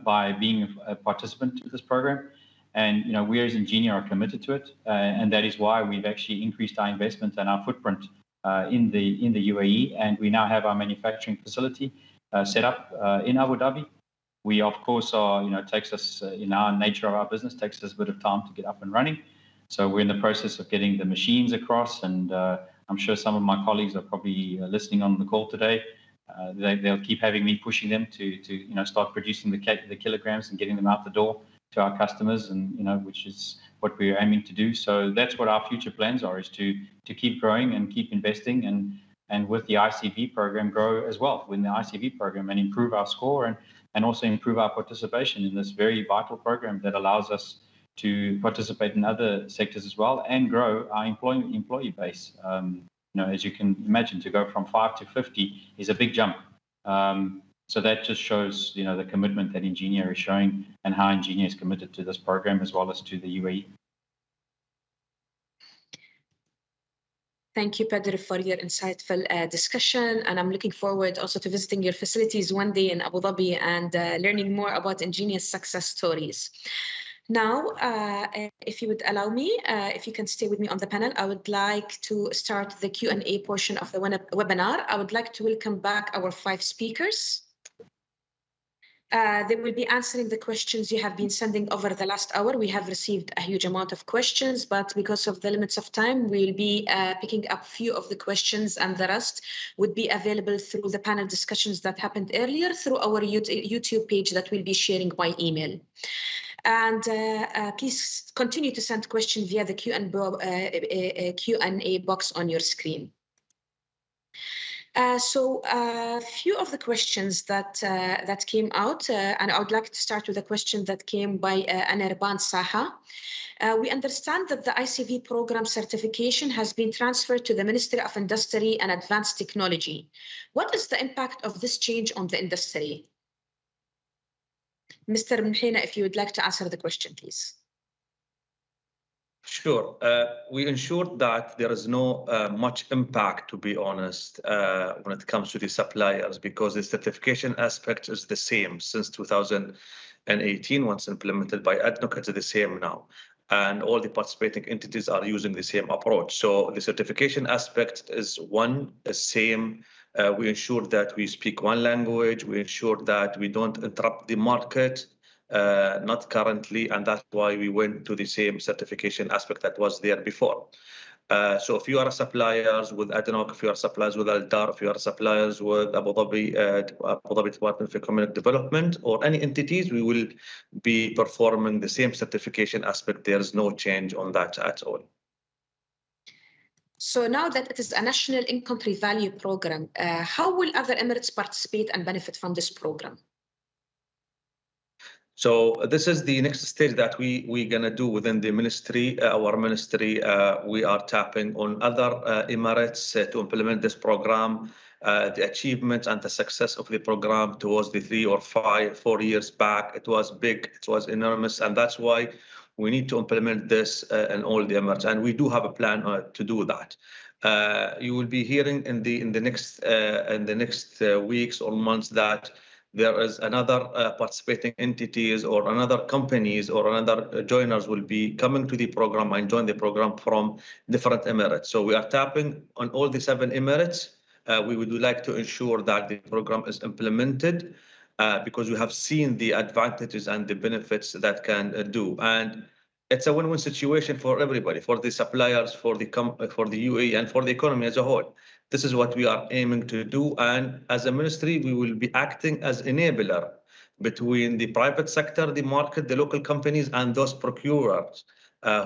by being a participant in this program. And we as Engineer are committed to it, and that is why we've actually increased our investment and our footprint in the UAE, and we now have our manufacturing facility set up in Abu Dhabi. We, of course, takes us, in our nature of our business, takes us a bit of time to get up and running. So we're in the process of getting the machines across, and I'm sure some of my colleagues are probably listening on the call today. They'll keep having me pushing them to start producing the kilograms and getting them out the door to our customers, and which is what we're aiming to do. So that's what our future plans are: is to keep growing and keep investing, and with the ICV program grow as well within the ICV program, and improve our score and also improve our participation in this very vital program that allows us to participate in other sectors as well and grow our employee base. As you can imagine, to go from 5 to 50 is a big jump. So that just shows, the commitment that Engineer is showing, and how Engineer is committed to this program as well as to the UAE. Thank you, Pedro, for your insightful discussion. And I'm looking forward also to visiting your facilities one day in Abu Dhabi and learning more about Engineer's success stories. Now, if you would allow me, if you can stay with me on the panel, I would like to start the Q&A portion of the webinar. I would like to welcome back our 5 speakers. They will be answering the questions you have been sending over the last hour. We have received a huge amount of questions, but because of the limits of time, we'll be picking up a few of the questions, and the rest would be available through the panel discussions that happened earlier through our YouTube page that we'll be sharing by email. And please continue to send questions via the Q&A box on your screen. So a few of the questions that came out, and I would like to start with a question that came by Anirban Saha. We understand that the ICV program certification has been transferred to the Ministry of Industry and Advanced Technology. What is the impact of this change on the industry? Mr. Mhina, if you would like to answer the question, please. Sure. We ensured that there is no much impact, to be honest, when it comes to the suppliers, because the certification aspect is the same since 2018, once implemented by ADNOC. It's the same now, and all the participating entities are using the same approach. So the certification aspect is the same. We ensure that we speak one language. We ensure that we don't interrupt the market. Not currently, and that's why we went to the same certification aspect that was there before. So if you are suppliers with ADNOC, if you are suppliers with Aldar, if you are suppliers with Abu Dhabi Department for Economic Development, or any entities, we will be performing the same certification aspect. There is no change on that at all. So now that it is a national in-country value program, how will other Emirates participate and benefit from this program? So this is the next stage that we're going to do within the ministry. Our ministry, we are tapping on other Emirates to implement this program. The achievements and the success of the program towards the 3 or 4 years back, it was big, it was enormous, and that's why we need to implement this in all the Emirates, and we do have a plan to do that. You will be hearing in the next weeks or months that there is another participating entities or another companies or another joiners will be coming to the program and join the program from different Emirates. So we are tapping on all the 7 Emirates. We would like to ensure that the program is implemented because we have seen the advantages and the benefits that can do. And it's a win-win situation for everybody, for the suppliers, for the UAE, and for the economy as a whole. This is what we are aiming to do. And as a ministry, we will be acting as enabler between the private sector, the market, the local companies, and those procurers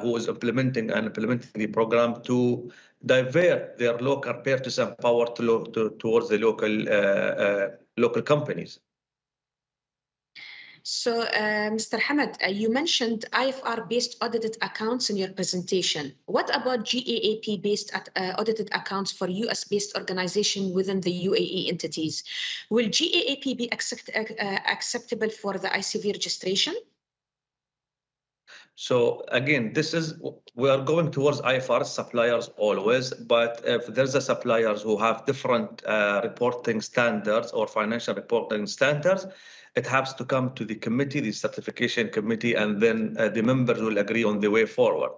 who is implementing the program to divert their local purchasing power towards the local companies. So, Mr. Hamad, you mentioned IFR-based audited accounts in your presentation. What about GAAP-based audited accounts for US-based organization within the UAE entities? Will GAAP be acceptable for the ICV registration? So again, we are going towards IFRS suppliers always, but if there's a suppliers who have different reporting standards or financial reporting standards, it has to come to the committee, the certification committee, and then the members will agree on the way forward.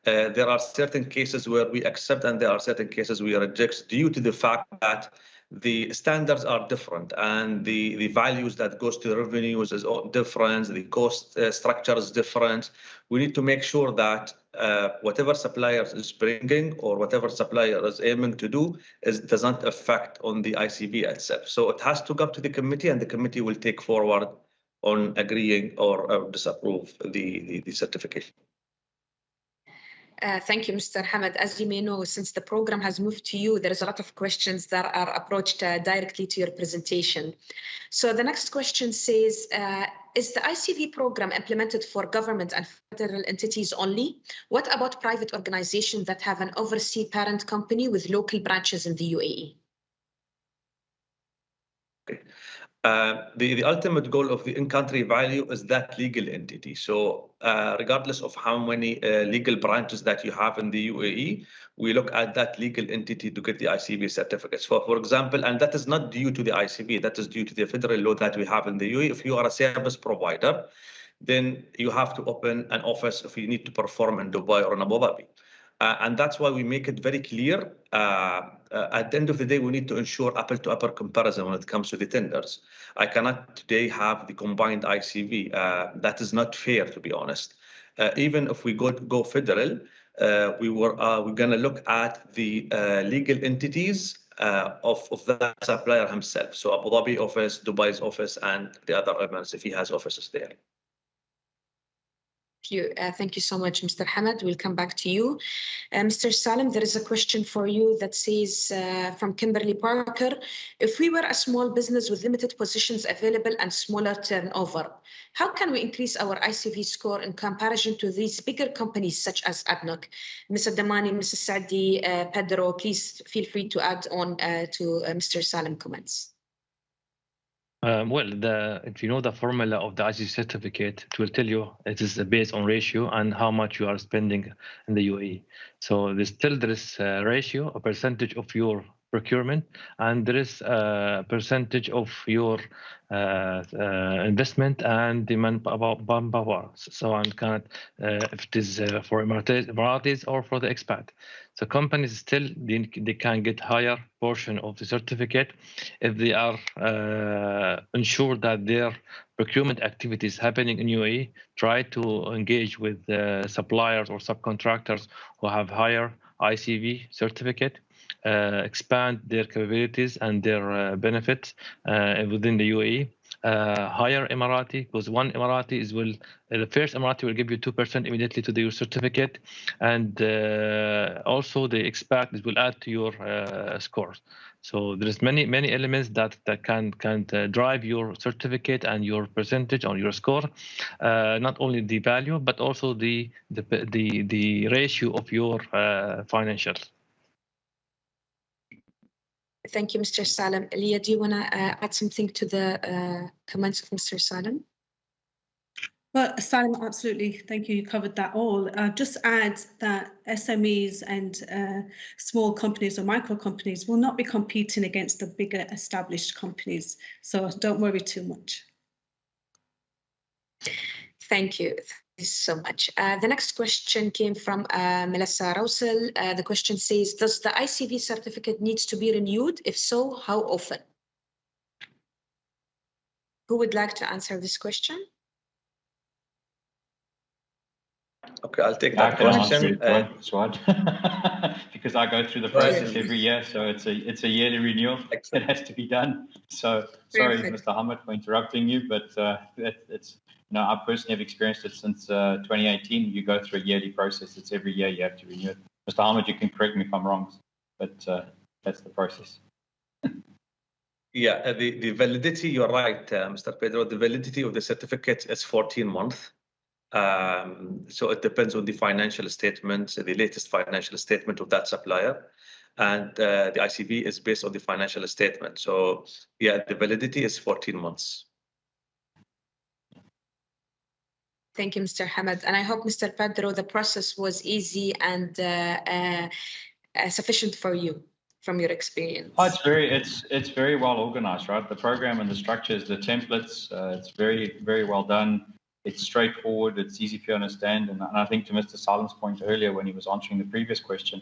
There are certain cases where we accept and there are certain cases we reject due to the fact that the standards are different and the values that goes to the revenues is different, the cost structure is different. We need to make sure that whatever supplier is bringing or whatever supplier is aiming to do doesn't affect on the ICV itself. So it has to go up to the committee, and the committee will take forward on agreeing or disapprove the certification. Thank you, Mr. Hamad. As you may know, since the program has moved to you, there is a lot of questions that are approached directly to your presentation. So the next question says, is the ICV program implemented for government and federal entities only? What about private organizations that have an overseas parent company with local branches in the UAE? Okay. The ultimate goal of the in-country value is that legal entity. So regardless of how many legal branches that you have in the UAE, we look at that legal entity to get the ICV certificates. For example, and that is not due to the ICV, that is due to the federal law that we have in the UAE. If you are a service provider, then you have to open an office if you need to perform in Dubai or in Abu Dhabi. And that's why we make it very clear. At the end of the day, we need to ensure apple-to-apple comparison when it comes to the tenders. I cannot today have the combined ICV. That is not fair, to be honest. Even if we go federal, we're going to look at the legal entities of the supplier himself. So Abu Dhabi office, Dubai's office, and the other Emirates if he has offices there. Thank you so much, Mr. Hamad. We'll come back to you. Mr. Salim, there is a question for you that says from Kimberly Parker, if we were a small business with limited positions available and smaller turnover, how can we increase our ICV score in comparison to these bigger companies such as ADNOC? Mr. Damani, Mrs. Sadi, Pedro, please feel free to add on to Mr. Salim's comments. If you know the formula of the ICV certificate, it will tell you it is based on ratio and how much you are spending in the UAE. So there is a ratio, a percentage of your procurement, and there is a percentage of your investment and demand power. So on kind if it is for Emiratis or for the expat. So companies still they can get higher portion of the certificate if they are ensure that their procurement activities happening in UAE, try to engage with suppliers or subcontractors who have higher ICV certificate, expand their capabilities and their benefits within the UAE. Hire Emirati, because one Emirati the first Emirati will give you 2% immediately to your certificate, and also the expat will add to your scores. So there's many elements that can drive your certificate and your percentage on your score. Not only the value, but also the ratio of your financials. Thank you, Mr. Salim. Leah, do you want to add something to the comments of Mr. Salim? Well, Salim, absolutely. Thank you. You covered that all. Just add that SMEs and small companies or micro companies will not be competing against the bigger established companies. So don't worry too much. Thank you. So much. The next question came from Melissa Rousel. The question says, does the ICV certificate needs to be renewed? If so, how often? Who would like to answer this question? Okay, I'll take that question. Swad. Because I go through the process every year, so it's a yearly renewal. It has to be done. So sorry, Perfect. Mr. Hamid, for interrupting you, but it's I personally have experienced it since 2018. You go through a yearly process. It's every year you have to renew it. Mr. Hamid, you can correct me if I'm wrong, but that's the process. Yeah, the validity, you're right, Mr. Pedro, the validity of the certificate is 14 months. So it depends on the financial statements, the latest financial statement of that supplier. And the ICV is based on the financial statement. So yeah, the validity is 14 months. Thank you, Mr. Hamad. And I hope, Mr. Pedro, the process was easy and sufficient for you from your experience. Oh, it's very well organized, right? The program and the structures, the templates, it's very well done. It's straightforward. It's easy to understand. And I think to Mr. Salim's point earlier when he was answering the previous question,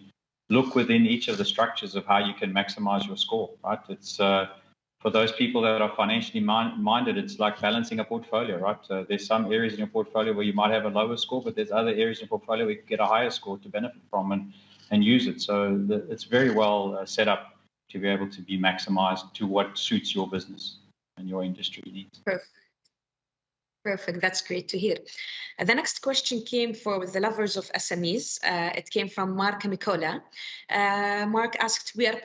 look within each of the structures of how you can maximize your score, right? It's for those people that are financially minded, it's like balancing a portfolio, right? There's some areas in your portfolio where you might have a lower score, but there's other areas in your portfolio where you can get a higher score to benefit from and use it. So it's very well set up to be able to be maximized to what suits your business and your industry needs. Perfect. That's great to hear. The next question came for the lovers of SMEs. It came from Mark Mikola. Mark asked, we are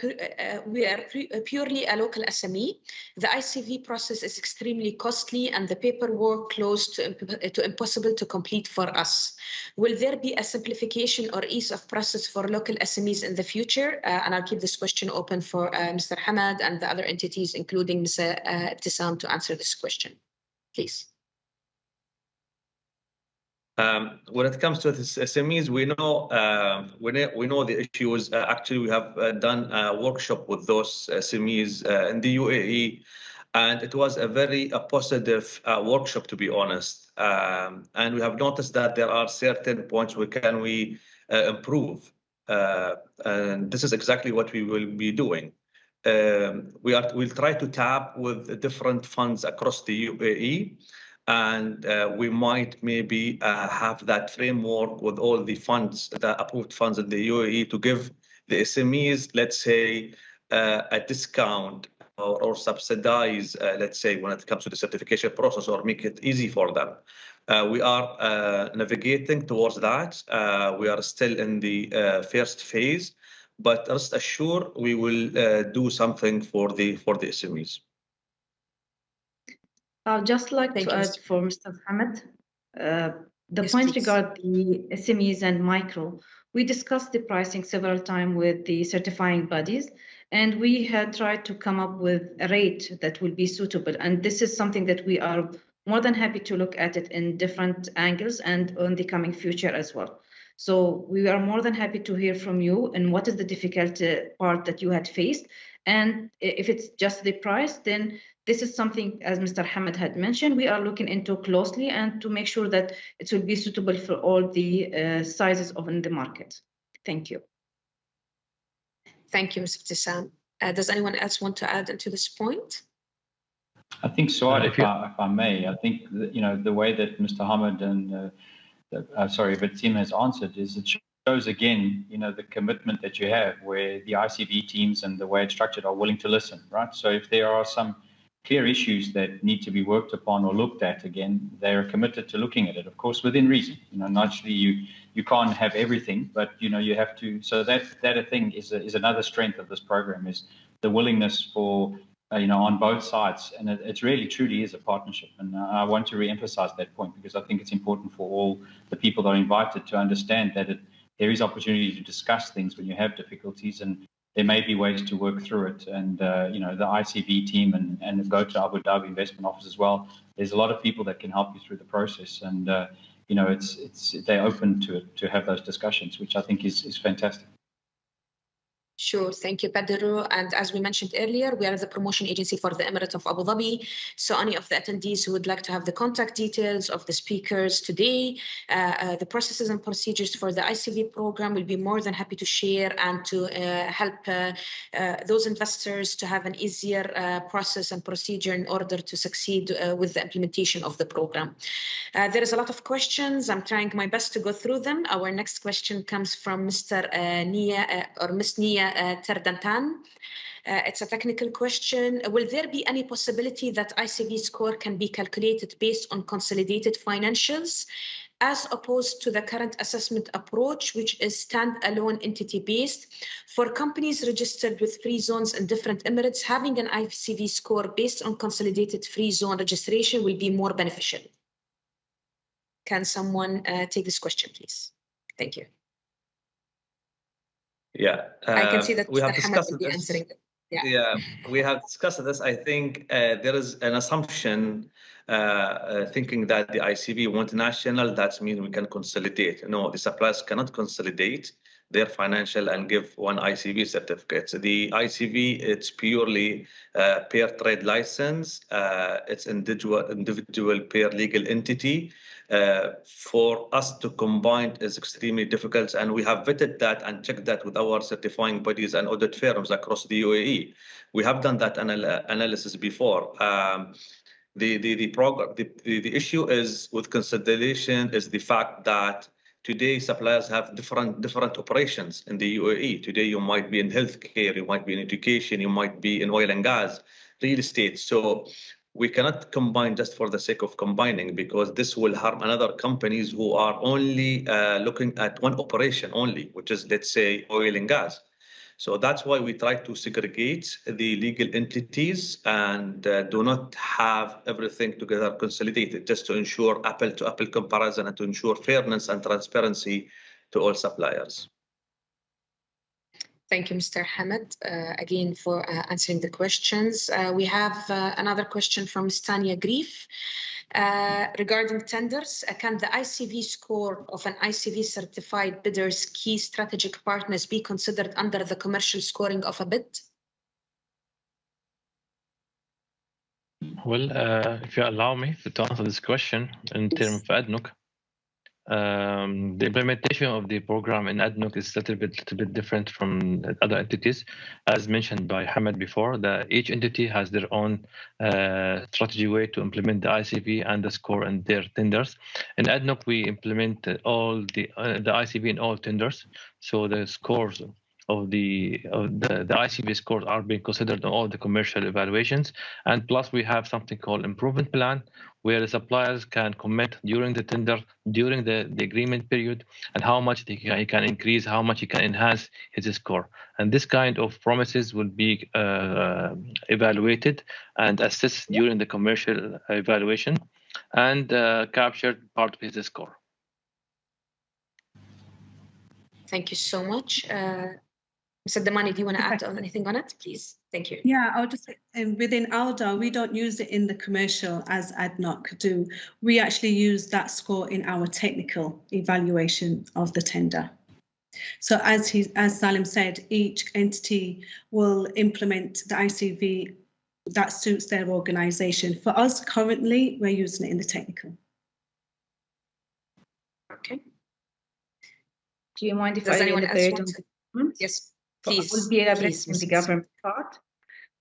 purely a local SME. The ICV process is extremely costly and the paperwork close to impossible to complete for us. Will there be a simplification or ease of process for local SMEs in the future? And I'll keep this question open for Mr. Hamad and the other entities, including Mr. Ibtisam, to answer this question. Please. When it comes to this SMEs, we know the issues. Actually, we have done a workshop with those SMEs in the UAE, and it was a very positive workshop, to be honest. And we have noticed that there are certain points where can we improve, and this is exactly what we will be doing. We'll try to tap with different funds across the UAE. And we might maybe have that framework with all the funds, the approved funds in the UAE, to give the SMEs, let's say, a discount or subsidize, let's say, when it comes to the certification process, or make it easy for them. We are navigating towards that. We are still in the first phase, but rest assured, we will do something for the SMEs. I'd just like to add for Mr. Hamad, the point regarding the SMEs and micro. We discussed the pricing several times with the certifying bodies, and we had tried to come up with a rate that will be suitable. And this is something that we are more than happy to look at it in different angles and on the coming future as well. So we are more than happy to hear from you and what is the difficult part that you had faced. And if it's just the price, then this is something, as Mr. Hamad had mentioned, we are looking into closely and to make sure that it will be suitable for all the sizes in the market. Thank you. Thank you, Ms. Ibtisam. Does anyone else want to add into this point? I think so, if I may. I think the way that Mr. Hamad and Ibtisam has answered is it shows again, the commitment that you have, where the ICV teams and the way it's structured are willing to listen, right? So if there are some clear issues that need to be worked upon or looked at, again, they are committed to looking at it, of course, within reason. Naturally, you can't have everything, but you have to. So that I think is another strength of this program, is the willingness for on both sides, and it really truly is a partnership. And I want to re-emphasize that point, because I think it's important for all the people that are invited to understand that there is opportunity to discuss things when you have difficulties, and there may be ways to work through it. And the ICV team and Go to Abu Dhabi investment office as well, there's a lot of people that can help you through the process, and they're open to have those discussions, which I think is fantastic. Sure. Thank you, Pedro. And as we mentioned earlier, we are the promotion agency for the Emirate of Abu Dhabi. So any of the attendees who would like to have the contact details of the speakers today, the processes and procedures for the ICV program, will be more than happy to share and to help those investors to have an easier process and procedure in order to succeed with the implementation of the program. There is a lot of questions. I'm trying my best to go through them. Our next question comes from Mr. Nia or Ms. Nia Terdantan. It's a technical question. Will there be any possibility that ICV score can be calculated based on consolidated financials as opposed to the current assessment approach, which is standalone entity-based? For companies registered with free zones in different emirates, having an ICV score based on consolidated free zone registration will be more beneficial. Can someone take this question, please? Thank you. Yeah, I can see that we have Mr. Hamad discussed will be this. answering it. Yeah, we have discussed this. I think there is an assumption thinking that the ICV went national, that means we can consolidate. No, the suppliers cannot consolidate their financial and give one ICV certificate. So the ICV, it's purely pair trade license. It's individual pair legal entity. For us to combine is extremely difficult, and we have vetted that and checked that with our certifying bodies and audit firms across the UAE. We have done that analysis before. The issue is with consolidation is the fact that today suppliers have different operations in the UAE. Today you might be in healthcare, you might be in education, you might be in oil and gas, real estate. So we cannot combine just for the sake of combining, because this will harm another companies who are only looking at one operation only, which is, let's say, oil and gas. So that's why we try to segregate the legal entities and do not have everything together consolidated, just to ensure apple-to-apple comparison and to ensure fairness and transparency to all suppliers. Thank you, Mr. Hamad, again for answering the questions. We have another question from Stania Grief. Regarding tenders, can the ICV score of an ICV certified bidder's key strategic partners be considered under the commercial scoring of a bid? Well, if you allow me to answer this question in terms of ADNOC, the implementation of the program in ADNOC is a little bit different from other entities. As mentioned by Hamad before, each entity has their own strategy way to implement the ICV and the score in their tenders. In ADNOC, we implement all the ICV in all tenders, so the scores of the ICV scores are being considered in all the commercial evaluations. And plus, we have something called improvement plan, where the suppliers can commit during the tender, during the agreement period, and how much he can increase, how much he can enhance his score. And this kind of promises will be evaluated and assessed during the commercial evaluation and captured part of his score. Thank you so much. Mr. Damani, do you want to add on anything on it, please? Thank you. Yeah, I'll just say, within ALDA, we don't use it in the commercial as ADNOC do. We actually use that score in our technical evaluation of the tender. So as Salim said, each entity will implement the ICV that suits their organization. For us, currently, we're using it in the technical. Okay. Do you mind if Does I anyone else elaborate want on to? the Yes, please. I will be elaborating on the government part.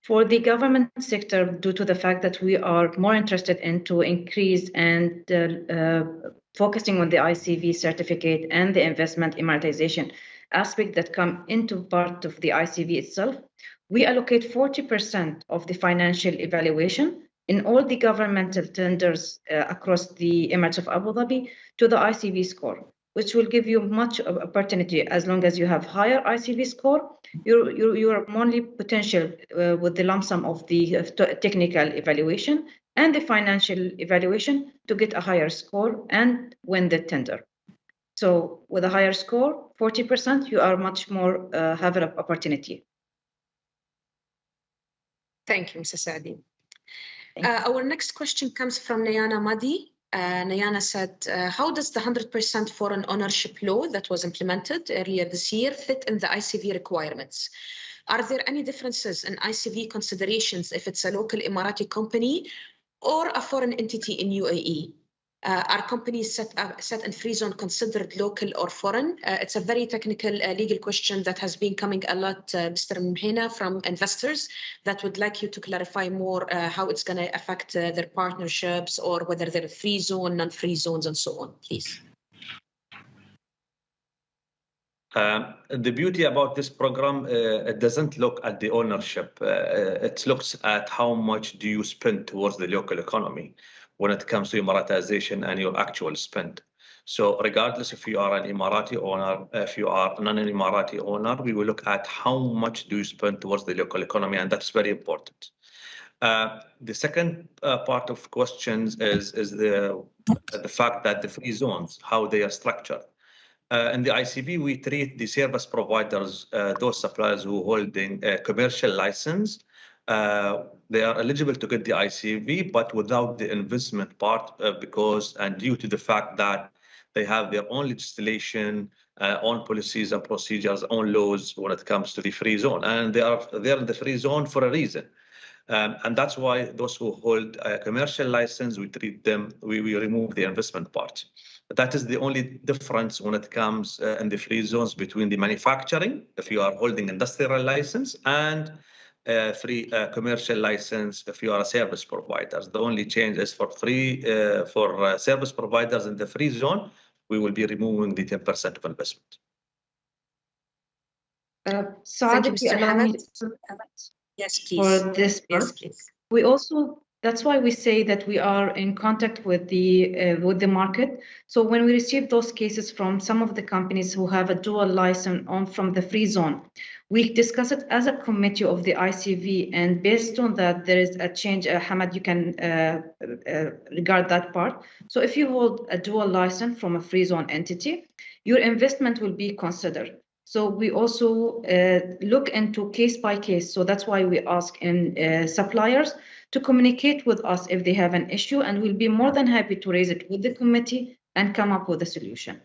For the government sector, due to the fact that we are more interested in to increase and focusing on the ICV certificate and the investment emiratisation aspect that come into part of the ICV itself, we allocate 40% of the financial evaluation in all the governmental tenders across the Emirate of Abu Dhabi to the ICV score, which will give you much opportunity. As long as you have higher ICV score, you are more potential with the lump sum of the technical evaluation and the financial evaluation to get a higher score and win the tender. So with a higher score, 40%, you are much more have an opportunity. Thank you, Mrs. Saadi. Our next question comes from Nayana Madi. Nayana said, how does the 100% foreign ownership law that was implemented earlier this year fit in the ICV requirements? Are there any differences in ICV considerations if it's a local Emirati company or a foreign entity in UAE? Are companies set in free zone considered local or foreign? It's a very technical legal question that has been coming a lot, Mr. Mhena, from investors that would like you to clarify more how it's going to affect their partnerships or whether they're free zone, non-free zones, and so on, please. The beauty about this program, it doesn't look at the ownership. It looks at how much do you spend towards the local economy when it comes to Emiratization and your actual spend. So regardless if you are an Emirati owner, if you are not an Emirati owner, we will look at how much do you spend towards the local economy, and that's very important. The second part of questions is the fact that the free zones, how they are structured. In the ICV, we treat the service providers, those suppliers who are holding a commercial license. They are eligible to get the ICV, but without the investment part because and due to the fact that they have their own legislation, own policies and procedures, own laws when it comes to the free zone. And they're in the free zone for a reason. And that's why those who hold a commercial license, we treat them, we remove the investment part. That is the only difference when it comes in the free zones between the manufacturing, if you are holding industrial license, and free commercial license if you are a service provider. The only change is for service providers in the free zone, we will be removing the 10% of investment. Saad, if you allow me yes, please. For this part, yes, please. We also, that's why we say that we are in contact with the market. So when we receive those cases from some of the companies who have a dual license from the free zone, we discuss it as a committee of the ICV, and based on that, there is a change. Hamad, you can regard that part. So if you hold a dual license from a free zone entity, your investment will be considered. So we also look into case by case. So that's why we ask suppliers to communicate with us if they have an issue, and we'll be more than happy to raise it with the committee and come up with a solution.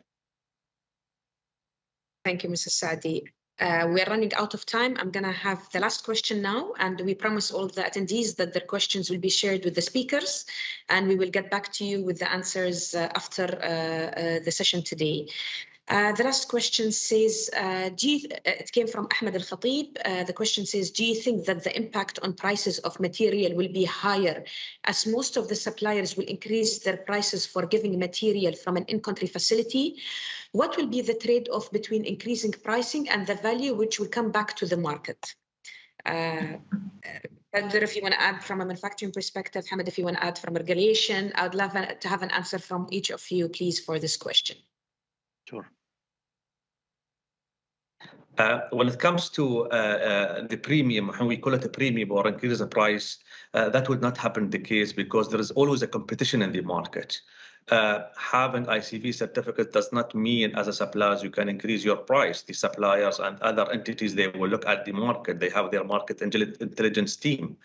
Thank you, Mrs. Saadi. We're running out of time. I'm going to have the last question now, and we promise all the attendees that their questions will be shared with the speakers, and we will get back to you with the answers after the session today. The last question says, it came from Ahmed Al-Khatib. The question says, do you think that the impact on prices of material will be higher as most of the suppliers will increase their prices for giving material from an in-country facility? What will be the trade-off between increasing pricing and the value which will come back to the market? If you want to add from a manufacturing perspective, Hamad, if you want to add from regulation, I'd love to have an answer from each of you, please, for this question. Sure. When it comes to the premium, and we call it a premium or increase the price, that would not happen the case because there is always a competition in the market. Having ICV certificate does not mean as a supplier you can increase your price. The suppliers and other entities, they will look at the market. They have their market intelligence team.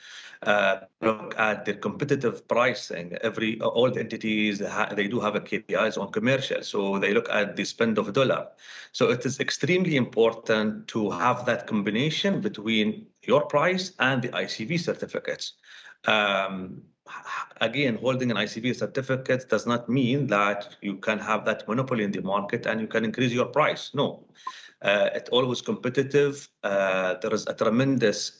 Look at the competitive pricing. All the entities, they do have a KPIs on commercial. So they look at the spend of dollar. So it is extremely important to have that combination between your price and the ICV certificates. Again, holding an ICV certificate does not mean that you can have that monopoly in the market and you can increase your price. No, it's always competitive. There is a tremendous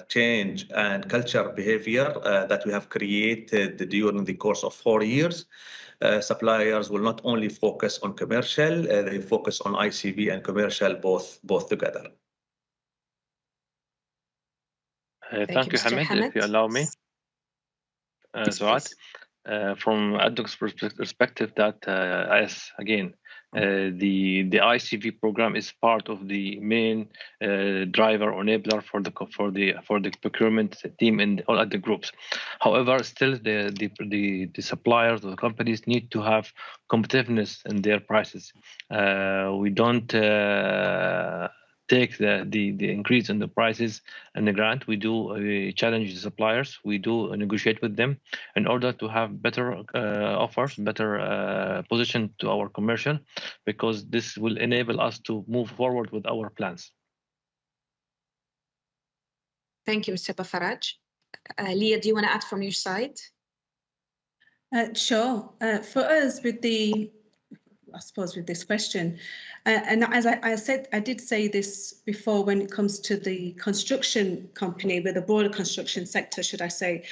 change and culture behavior that we have created during the course of 4 years. Suppliers will not only focus on commercial, they focus on ICV and commercial both together. Thank you, Hamid, if you allow me. Suad, from ADNOC's perspective, that as again, the ICV program is part of the main driver or enabler for the procurement team in all other groups. However, still the suppliers or the companies need to have competitiveness in their prices. We don't take the increase in the prices and the grant. We challenge the suppliers. We do negotiate with them in order to have better offers, better position to our commercial, because this will enable us to move forward with our plans. Thank you, Mr. Bafaraj. Leah, do you want to add from your side? Sure. For us, with this question, and as I said, I did say this before, when it comes to the construction company, with the broader construction sector, should I say,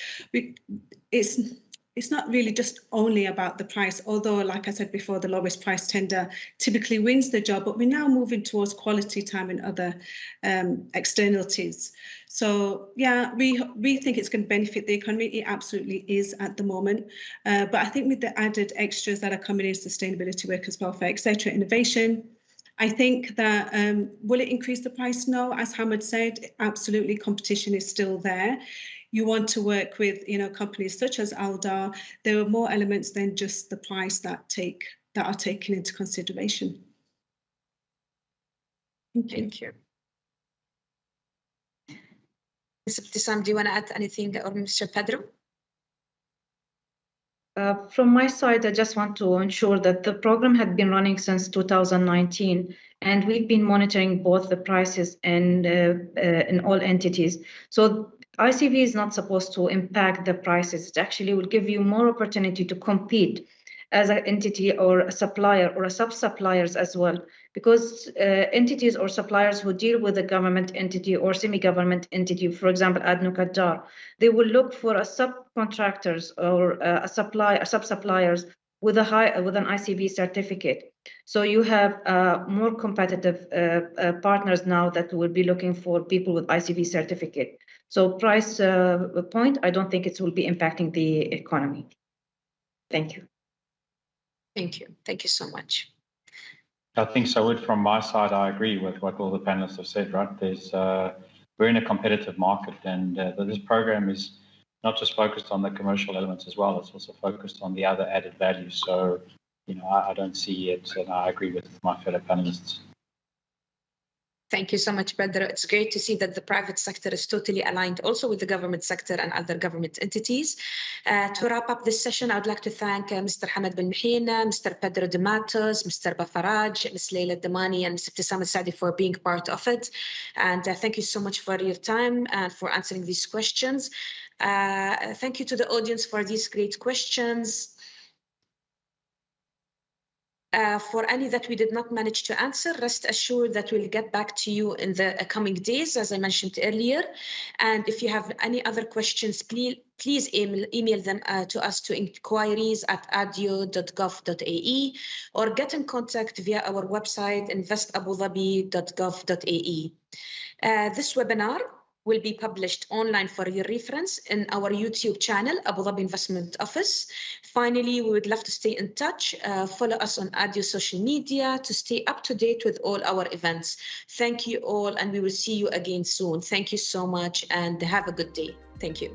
it's not really just only about the price, although, like I said before, the lowest price tender typically wins the job, but we're now moving towards quality time and other externalities. So yeah, we think it's going to benefit the economy. It absolutely is at the moment. But I think with the added extras that are coming in, sustainability, workers' welfare, etc., innovation, I think that will it increase the price? No, as Hamad said, absolutely, competition is still there. You want to work with, companies such as Aldar. There are more elements than just the price that are taken into consideration. Thank you. Ms. Ibtisam, do you want to add anything, or Mr. Pedro? From my side, I just want to ensure that the program had been running since 2019, and we've been monitoring both the prices and in all entities. So ICV is not supposed to impact the prices. It actually will give you more opportunity to compete as an entity or a supplier or a sub-suppliers as well, because entities or suppliers who deal with a government entity or semi-government entity, for example, ADNOC Qatar, they will look for a subcontractors or a sub-suppliers with an ICV certificate. So you have more competitive partners now that will be looking for people with ICV certificate. So price point, I don't think it will be impacting the economy. Thank you. Thank you. Thank you so much. I think so. From my side, I agree with what all the panelists have said, right? We're in a competitive market, and this program is not just focused on the commercial elements as well. It's also focused on the other added values. So, I don't see it, and I agree with my fellow panelists. Thank you so much, Pedro. It's great to see that the private sector is totally aligned also with the government sector and other government entities. To wrap up this session, I would like to thank Mr. Hamad bin Mahina, Mr. Pedro de Matos, Mr. Bafaraj, Ms. Leila Damani, and Ms. Ibtisam Al-Saadi for being part of it. And thank you so much for your time and for answering these questions. Thank you to the audience for these great questions. For any that we did not manage to answer, rest assured that we'll get back to you in the coming days, as I mentioned earlier. And if you have any other questions, please email them to us to inquiries@adio.gov.ae or get in contact via our website, investabudhabi.gov.ae. This webinar will be published online for your reference in our YouTube channel, Abu Dhabi Investment Office. Finally, we would love to stay in touch. Follow us on ADIO social media to stay up to date with all our events. Thank you all, and we will see you again soon. Thank you so much, and have a good day. Thank you.